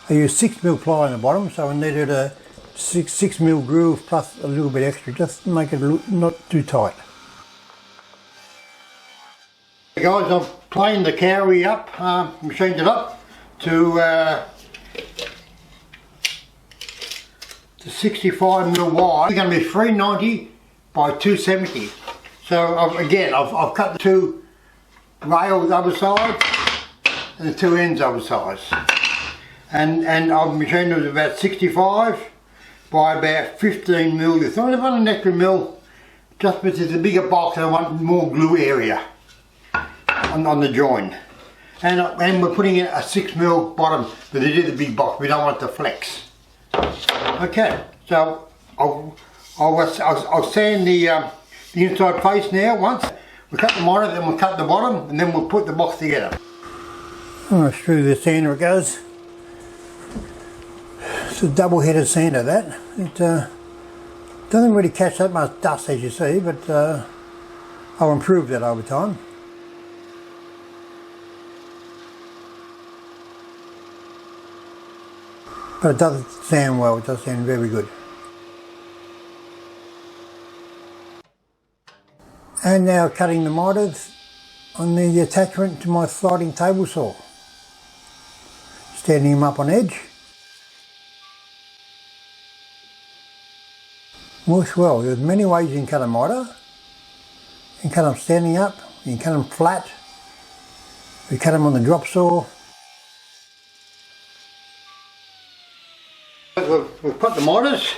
Speaker 1: I used 6mm ply on the bottom, so I needed a 6mm groove plus a little bit extra, just to make it not too tight. Hey guys, I've planed the cowrie up, machined it up to 65mm wide. It's going to be 390 by 270. So I've cut the two rails oversized and the two ends oversized. And I've machined it about 65 by about 15mm. It's not about an extra mil, just because it's a bigger box and I want more glue area on the join. And we're putting in a 6mm bottom, but it is a big box, we don't want it to flex. Okay, so I'll sand the inside face now once. We'll cut the monitor, then we'll cut the bottom, and then we'll put the box together. I'm going to screw the sander, it goes. It's a double-headed sander, that. It doesn't really catch that much dust, as you see, but I'll improve that over time. But it doesn't sound well, it does sound very good. And now cutting the miters on the attachment to my sliding table saw. Standing them up on edge. Works well. There's many ways you can cut a miter. You can cut them standing up, you can cut them flat. We cut them on the drop saw. We've put the miters,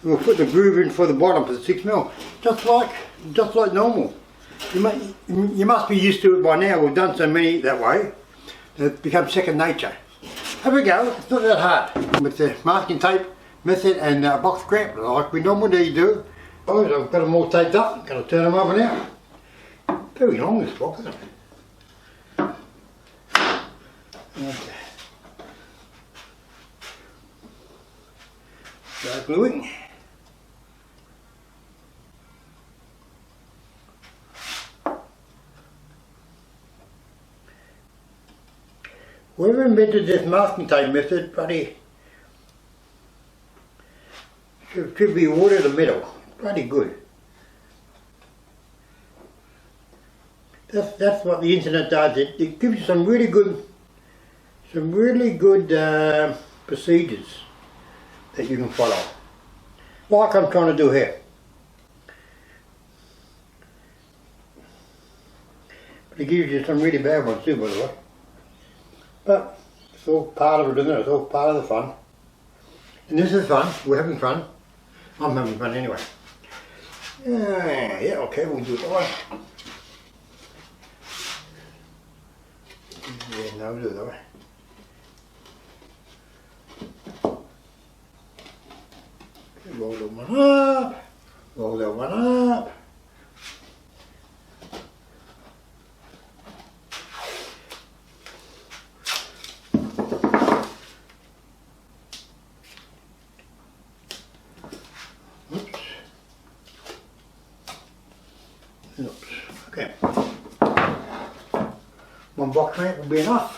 Speaker 1: we'll put the groove in for the bottom for the 6mm, just like normal. You must be used to it by now. We've done so many that way, it becomes second nature. Have we go, it's not that hard. With the masking tape method and box clamp like we normally do. Oh, I've got them all taped up, going to turn them over now. Very long this box, isn't it? Okay. Start gluing. Whoever invented this masking tape method, bloody, should be awarded a medal. Bloody good. That's what the internet does. It gives you some really good procedures that you can follow, like I'm trying to do here. But it gives you some really bad ones too, by the way. But it's all part of it, isn't it? It's all part of the fun. And this is fun. We're having fun. I'm having fun anyway. Yeah, okay, we'll do it that way. Yeah, no, we'll do it that way. Roll that one up, roll that one up. Oops. Oops. Okay. One box clamp will be enough.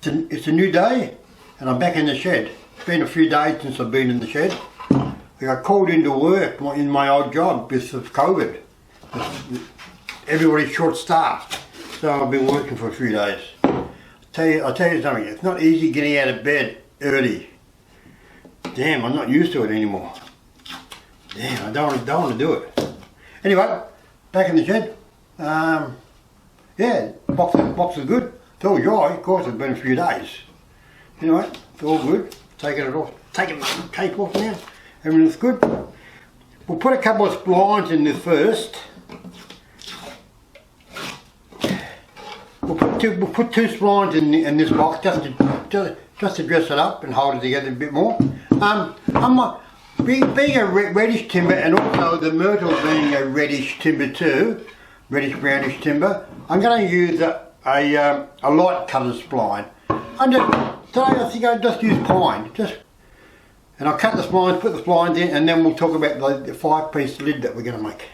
Speaker 1: It's a new day and I'm back in the shed. It's been a few days since I've been in the shed. I got called into work in my old job because of COVID. Everybody's short staffed, so I've been working for a few days. I'll tell you something, it's not easy getting out of bed early. Damn, I'm not used to it anymore. Damn, I don't want to do it. Anyway, back in the shed. Yeah, box is good. It's all dry, of course it's been a few days. Anyway, it's all good. Taking it off, taking the tape off now. Everything's good. We'll put a couple of splines in this first. We'll put two splines in this box just to dress it up and hold it together a bit more. Being a reddish timber and also the myrtle being a reddish timber too, reddish brownish timber, I'm going to use a light coloured spline. Today I think I'll just use pine, and I'll cut the splines, put the splines in, and then we'll talk about the 5-piece lid that we're going to make.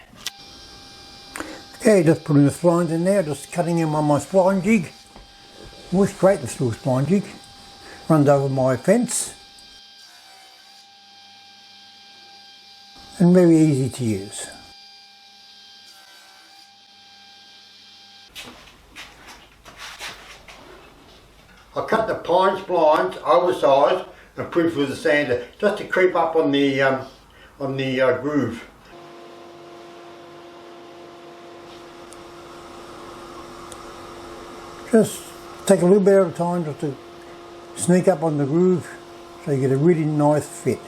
Speaker 1: Okay, just putting the splines in there, just cutting them on my spline jig. Works great, this little spline jig. runs over my fence, and very easy to use. I cut the pine splines oversized and put it with the sander just to creep up on the groove. Just take a little bit of time just to sneak up on the groove so you get a really nice fit.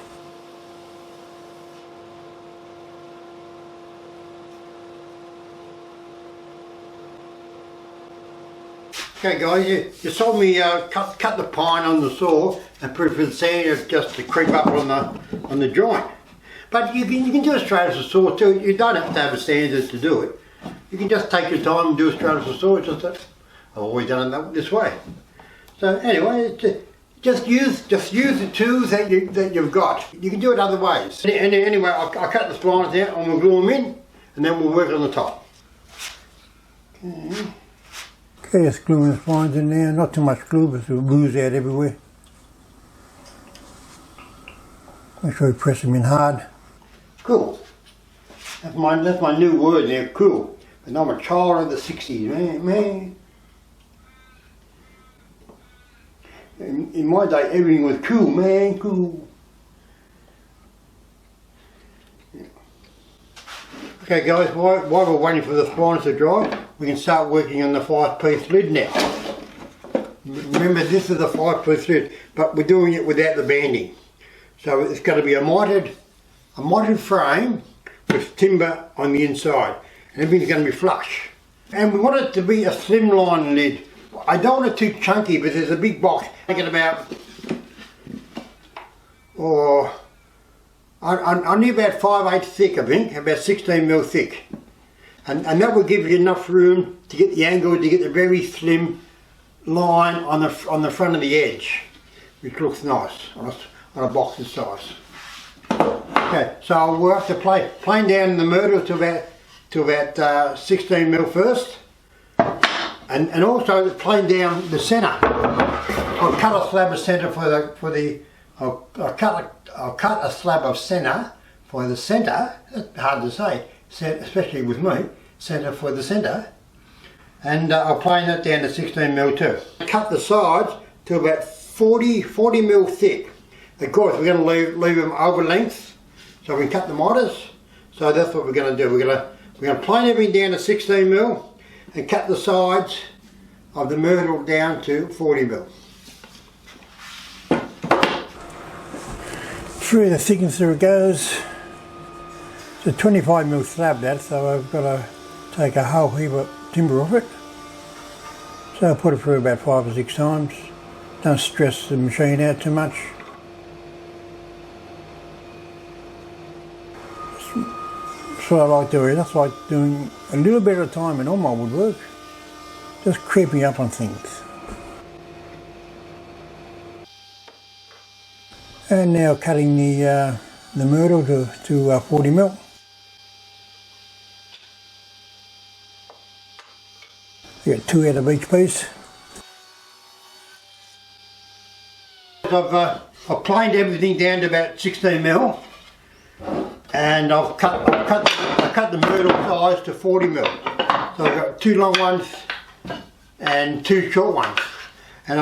Speaker 1: Okay guys, you saw me cut the pine on the saw and put it with the sander just to creep up on the joint. But you can do it straight as a saw too. You don't have to have a sander to do it. You can just take your time and do it straight as a saw. It's just that I've always done it this way. So anyway, just use the tools that you've got. You can do it other ways. Anyway, I cut the splines out and we'll glue them in, and then we'll work on the top. Okay, just gluing the splines in there. Not too much glue, but it'll ooze out everywhere. Make sure you press them in hard. Cool. That's my new word there, cool. And I'm a child of the 60s, man. In my day, everything was cool, man, cool. Yeah. Okay guys, while we're waiting for the splines to dry, we can start working on the 5-piece lid now. Remember, this is a 5-piece lid, but we're doing it without the banding. So it's going to be a mitered frame with timber on the inside, and everything's going to be flush. And we want it to be a slimline lid. I don't want it too chunky, but there's a big box. I think about, only about 5/8 thick, I think, about 16mm thick. And that will give you enough room to get the angle, to get the very slim line on the front of the edge, which looks nice on a box this size. Okay, so we'll have to plane down the myrtle to about 16mm first. And also plane down the centre. I'll cut a slab of centre I'll cut a slab of centre for the centre. That's hard to say, especially with me. Centre for the centre. And I'll plane that down to 16mm too. Cut the sides to about 40mm thick. Of course, we're going to leave them over length, so we can cut the miters. So that's what we're going to do. We're going to plane everything down to 16mm. And cut the sides of the myrtle down to 40mm. Through the thickness there it goes. It's a 25mm slab that, so I've got to take a whole heap of timber off it. So I'll put it through about 5 or 6 times. Don't stress the machine out too much. That's what I like doing. That's like doing a little bit at a time in all my woodwork. Just creeping up on things. And now cutting the myrtle to 40mm. You get 2 out of each piece. I've planed everything down to about 16mm. And I've cut the myrtle size to 40mm. So I've got 2 long ones and 2 short ones. And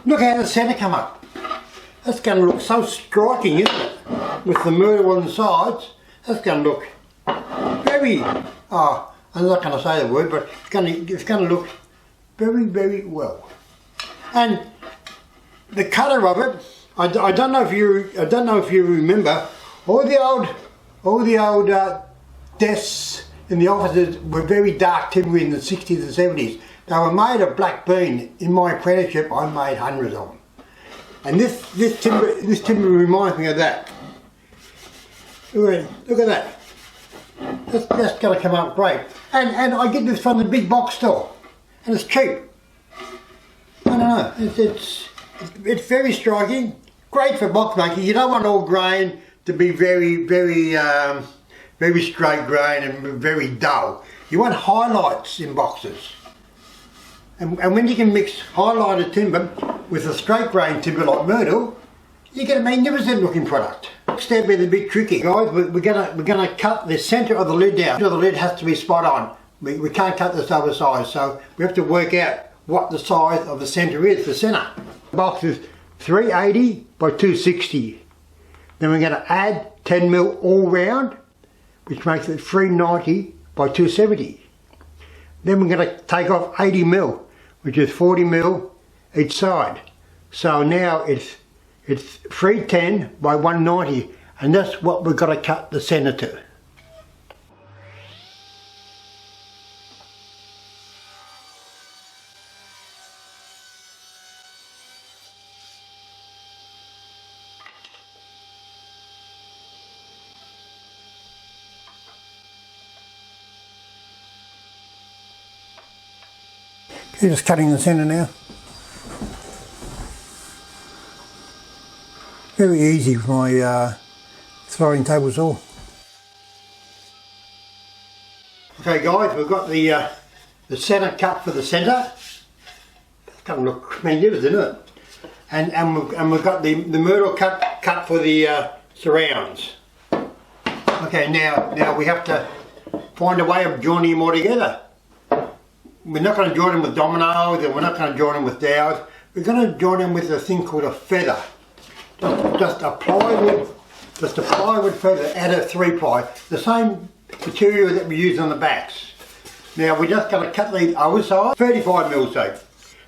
Speaker 1: look how the centre come up. That's going to look so striking, isn't it? With the myrtle on the sides, that's going to look very, I'm not going to say the word, but it's going to look very, very well. And the colour of it, I don't know if you remember. All the old desks in the offices were very dark timber in the 60s and 70s. They were made of black bean. In my apprenticeship, I made hundreds of them. And this timber reminds me of that. Look at that. That's going to come up great. And I get this from the big box store, and it's cheap. I don't know. It's very striking. Great for box making. You don't want all grain to be very straight grain and very dull. You want highlights in boxes. And when you can mix highlighted timber with a straight grain timber like myrtle, you get a magnificent looking product. Next step is a bit tricky, guys. We're gonna cut the centre of the lid down. The lid has to be spot on. We can't cut this oversized, so we have to work out what the size of the centre is, the centre. The box is 380 by 260. Then we're going to add 10 mil all round, which makes it 390 by 270. Then we're going to take off 80 mil, which is 40 mil each side. So now it's 310 by 190, and that's what we've got to cut the centre to. You're just cutting the centre now. Very easy with my throwing table saw. Okay guys, we've got the centre cut for the centre. It's going to look magnificent, isn't it? And we've got the myrtle cut for the surrounds. Okay, now we have to find a way of joining them all together. We're not going to join them with dominoes, and we're not going to join them with dowels. We're going to join them with a thing called a feather. Just a plywood feather out of 3-ply. The same material that we use on the backs. Now we're just going to cut these oversized, 35 mil shape.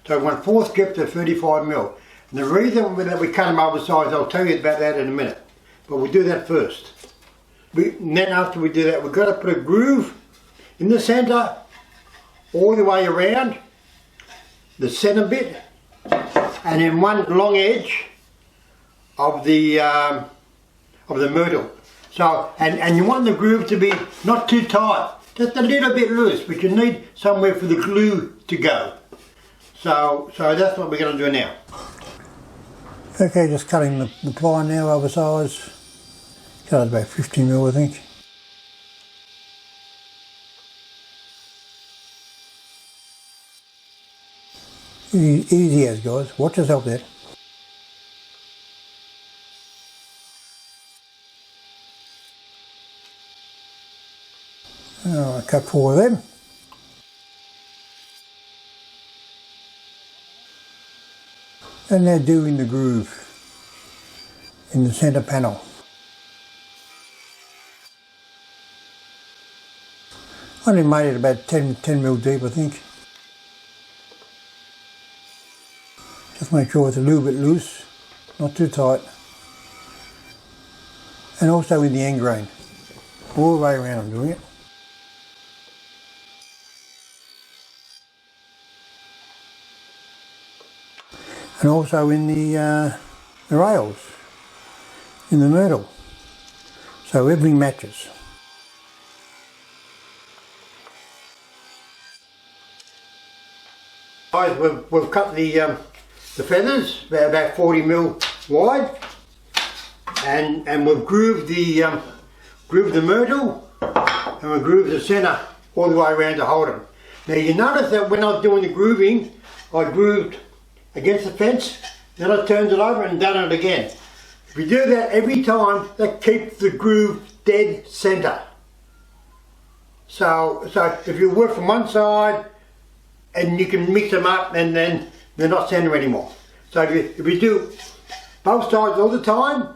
Speaker 1: So 1/4 strips of 35 mil. And the reason that we cut them oversized, I'll tell you about that in a minute. But we'll do that first. And then after we do that, we've got to put a groove in the centre, all the way around the centre bit, and then one long edge of the myrtle. So and you want the groove to be not too tight, just a little bit loose, but you need somewhere for the glue to go. So that's what we're going to do now. Okay, just cutting the ply now oversized. Cut it about 50 mil, I think. Easy as, guys. Watch yourself there. I cut 4 of them. And they're doing the groove in the centre panel. I only made it about 10 mil deep, I think. Just make sure it's a little bit loose, not too tight. And also in the end grain. All the way around I'm doing it. And also in the rails, in the myrtle. So everything matches. Guys, we've cut the feathers about 40 mil wide, and we've grooved the myrtle, and we've grooved the centre all the way around to hold them. Now you notice that when I was doing the grooving, I grooved against the fence, then I turned it over and done it again. If you do that every time, that keeps the groove dead centre. So if you work from one side, and you can mix them up, and then they're not centre anymore. So if you do both sides all the time,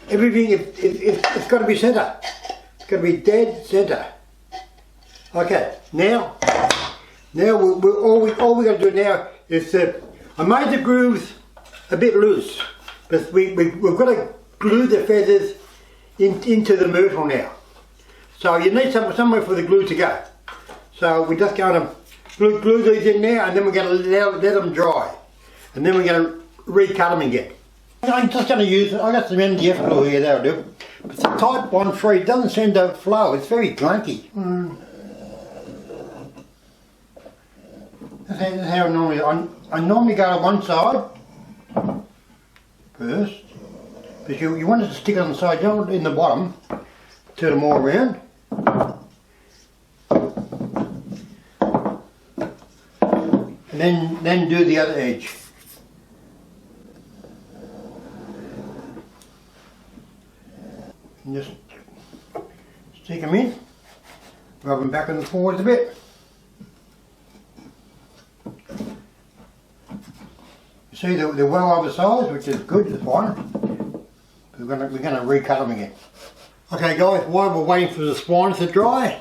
Speaker 1: everything it's got to be centre. It's got to be dead centre. Okay, now all we got to do now is I made the grooves a bit loose, but we've got to glue the feathers into the myrtle now. So you need somewhere for the glue to go. So we're just going to glue these in now, and then we're going to let them dry, and then we're going to recut them again. I'm just going to use, I got some MDF glue here, that'll do. But the type 1-3, it doesn't seem to flow, it's very clunky. That's how I normally go to one side first, because you want it to stick on the side, you don't want it in the bottom. Turn them all around. and then do the other edge. And just stick them in, rub them back and forwards a bit. You see they're well oversized, which is good, it's fine. We're gonna recut them again. Okay guys, while we're waiting for the spines to dry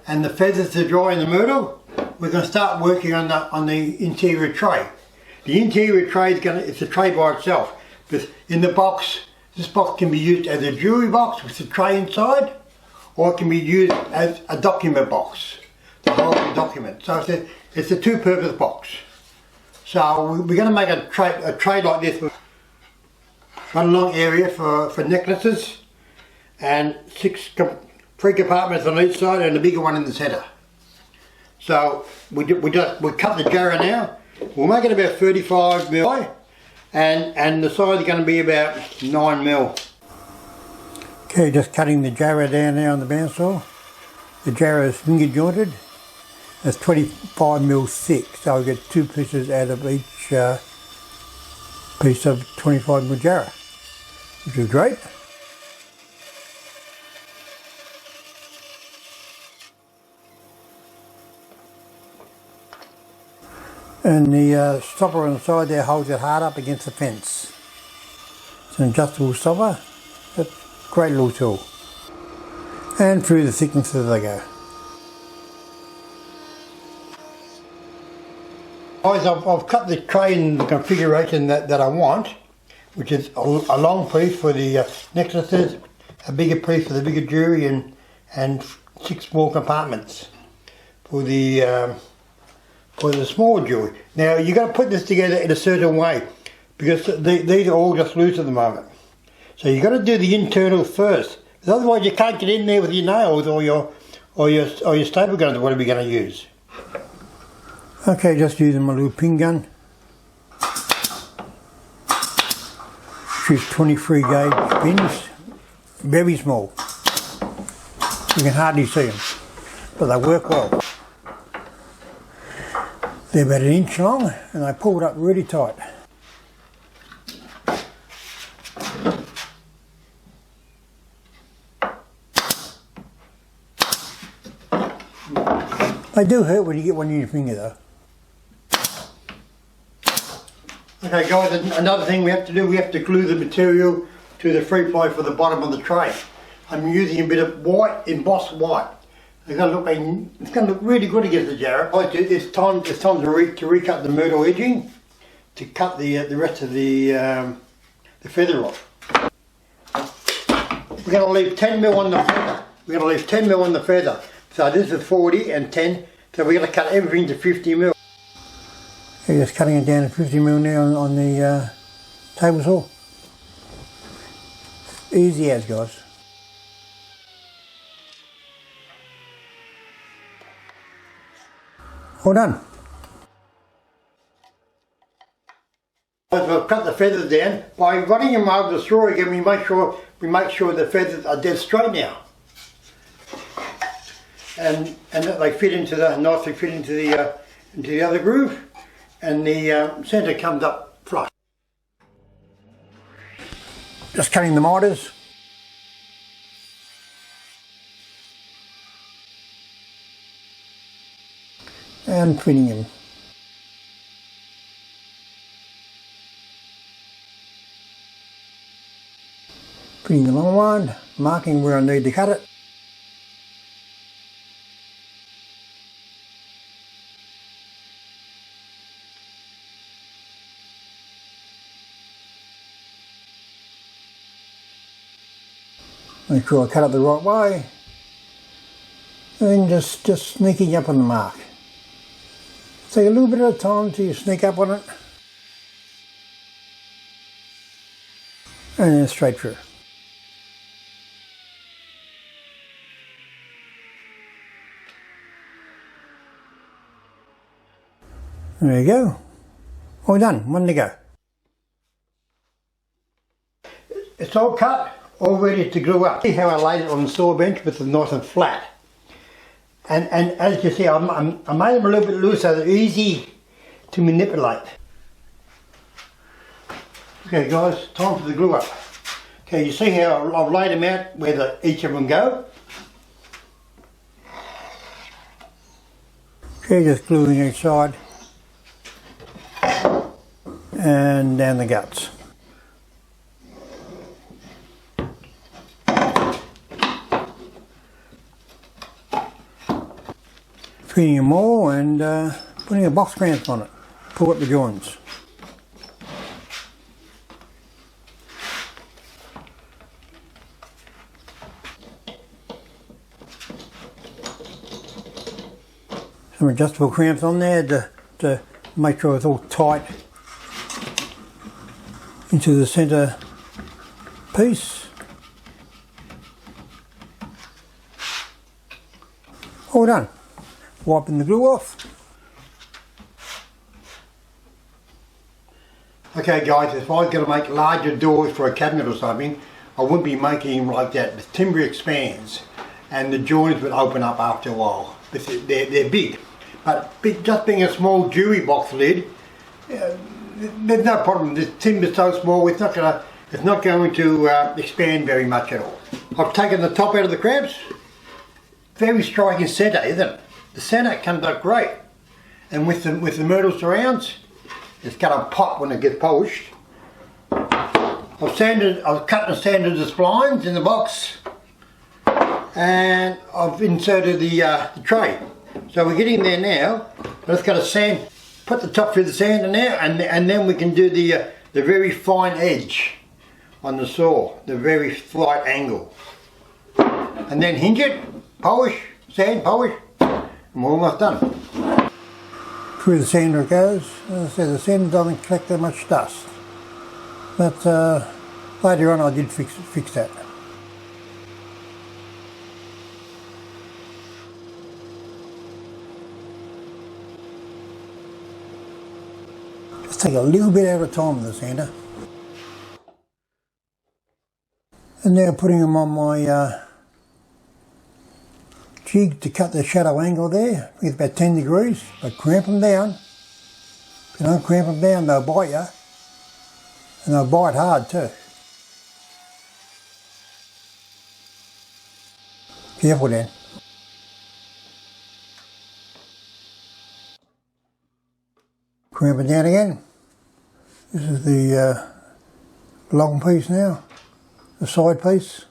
Speaker 1: and the feathers to dry in the myrtle, we're going to start working on the interior tray. The interior tray it's a tray by itself. But in the box, this box can be used as a jewelry box with the tray inside, or it can be used as a document box to hold the document. So it's a two-purpose box. So we're going to make a tray like this with one long area for necklaces and three compartments on each side and a bigger one in the centre. So we cut the jarrah now. We'll make it about 35 mil high, and the size is going to be about 9 mil. Okay, just cutting the jarrah down now on the bandsaw. The jarrah is finger jointed. It's 25 mil thick, so I get two pieces out of each piece of 25 mil jarrah, which is great. And the stopper on the side there holds it hard up against the fence. It's an adjustable stopper. It's a great little tool. And through the thicknesses they go. Guys, I've cut the tray in the configuration that I want, which is a long piece for the necklaces, a bigger piece for the bigger jewelry, and 6 small compartments for the small jewelry. Now you've got to put this together in a certain way, because these are all just loose at the moment. So you've got to do the internals first, because otherwise you can't get in there with your nails or your staple guns or whatever you're going to use. Okay, just using my little pin gun. Shoots 23 gauge pins, very small. You can hardly see them, but they work well. They're about 1 inch long, and I pull it up really tight. They do hurt when you get one in your finger though. Okay guys, another thing we have to do, we have to glue the material to the free ply for the bottom of the tray. I'm using a bit of white, embossed white. It's going to look really good against the jarrah. It's time to recut the myrtle edging to cut the rest of the feather off. We're going to leave 10 mil on the feather. We're going to leave 10 mil on the feather. So this is 40 and 10. So we're going to cut everything to 50 mil. You're just cutting it down to 50 mil now on the table saw. Easy as, guys. All done. We've cut the feathers down. By running them over the straw again, we make sure the feathers are dead straight now, and that they fit into nicely fit into the other groove, and the centre comes up flush. Just cutting the miters. And fitting them. Fitting the long one, marking where I need to cut it. Make sure I cut it the right way. And then just sneaking up on the mark. Take a little bit of time to sneak up on it, and then straight through. There you go. All done. One to go. It's all cut, all ready to glue up. See how I laid it on the saw bench with it nice and flat. And as you see, I made them a little bit loose so they're easy to manipulate. Okay guys, time for the glue up. Okay, you see how I've laid them out where each of them go? Okay, just gluing each side and down the guts. Feeding them all and putting a box clamp on it. Pull up the joints. Some adjustable clamps on there to make sure it's all tight into the centre piece. All done. Wiping the glue off. Okay guys, if I was going to make larger doors for a cabinet or something, I wouldn't be making them like that. The timber expands and the joints would open up after a while. They're big. But just being a small jewelry box lid, there's no problem. The timber's so small, it's not going to expand very much at all. I've taken the top out of the crabs. Very striking centre, isn't it? The centre comes out great, and with the myrtle surrounds, it's going to pop when it gets polished. I've cut and sanded the splines in the box, and I've inserted the tray. So we're getting there now. Let's go to sand, put the top through the sander now, and then we can do the very fine edge on the saw, the very slight angle, and then hinge it, polish, sand, polish, and we're almost done. Through the sander it goes. As I said, the sander doesn't collect that much dust, but later on I did fix that. Just take a little bit at a time with the sander. And now putting them on my jig to cut the shadow angle there. It's about 10 degrees, but cramp them down. If you don't cramp them down, they'll bite you. And they'll bite hard too. Careful then. Cramp it down again. This is the long piece now, the side piece.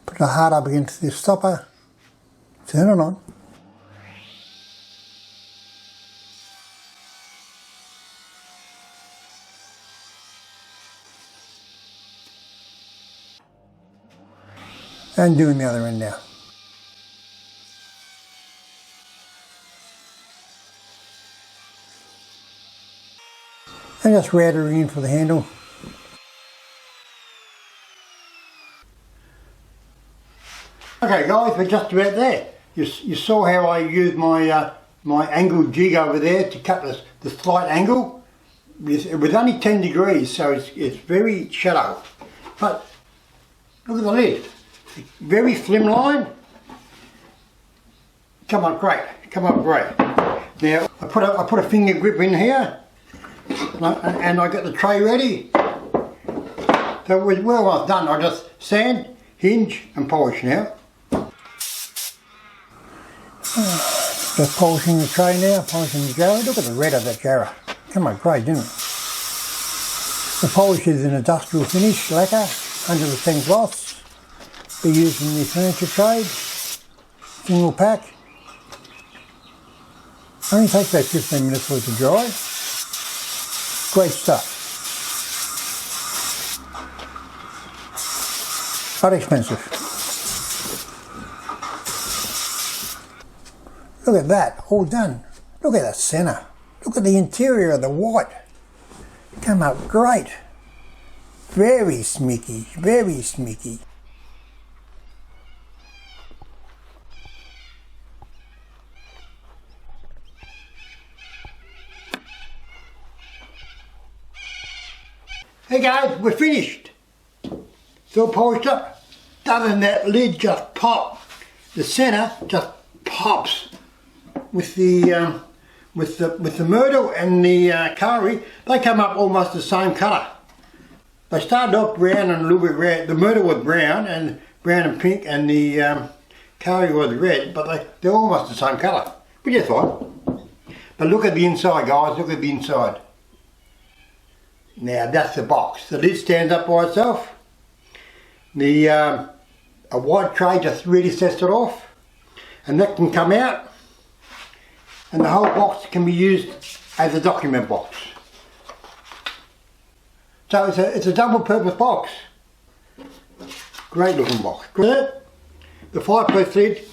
Speaker 1: Put the heart up against this stopper, turn it on. And doing the other end now. And just router it in for the handle. Okay guys, we're just about there. You saw how I used my my angled jig over there to cut the slight angle. It was only 10 degrees, so it's very shallow. But look at the lid. Very slimline. Come on, great. Come on, great. Now I put a finger grip in here. And I got the tray ready. So it was well done. I just sand, hinge and polish now. Just polishing the tray now, polishing the jarrah. Look at the red of that jarrah. Come on, great, didn't it? The polish is an industrial finish, lacquer, 100% gloss. Be used in the furniture trade. Single pack. Only takes about 15 minutes for it to dry. Great stuff. Not expensive. Look at that, all done. Look at the centre. Look at the interior of the white. Come up great. Very smicky, very smicky. Hey guys, we're finished. It's all polished up. Other than that lid just popped. The centre just pops with the with the myrtle and the kauri, they come up almost the same colour. They started off brown and a little bit red. The myrtle was brown and pink, and the kauri was red, but they're almost the same colour, which is fine. But look at the inside, guys. Look at the inside. Now that's the box. The lid stands up by itself. The a white tray just really sets it off, and that can come out, and the whole box can be used as a document box. So it's a double purpose box. Great looking box. The fireplace lid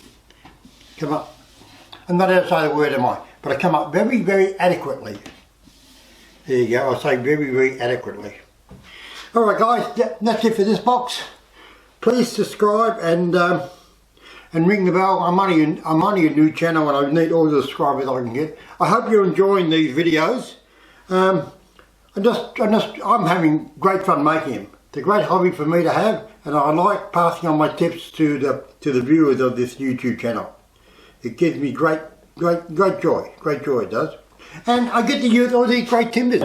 Speaker 1: come up. I'm not able to say the word, am I? But I come up very, very adequately. There you go. I say very, very adequately. All right, guys. That's it for this box. Please subscribe and ring the bell. I'm only a new channel, and I need all the subscribers I can get. I hope you're enjoying these videos. I'm having great fun making them. It's a great hobby for me to have, and I like passing on my tips to the viewers of this YouTube channel. It gives me great joy. Great joy it does. And I get to use all these great timbers.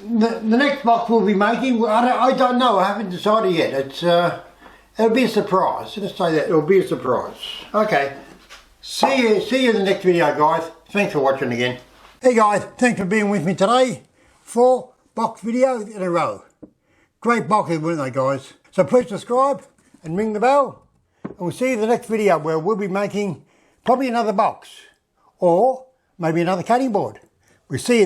Speaker 1: The next box we'll be making, I don't know. I haven't decided yet. It'll be a surprise. Let's say that it'll be a surprise. Okay. See you in the next video, guys. Thanks for watching again. Hey guys, thanks for being with me today. 4 box videos in a row. Great boxes, weren't they, guys? So please subscribe and ring the bell. And we'll see you in the next video where we'll be making probably another box. Or maybe another cutting board. We'll see you then.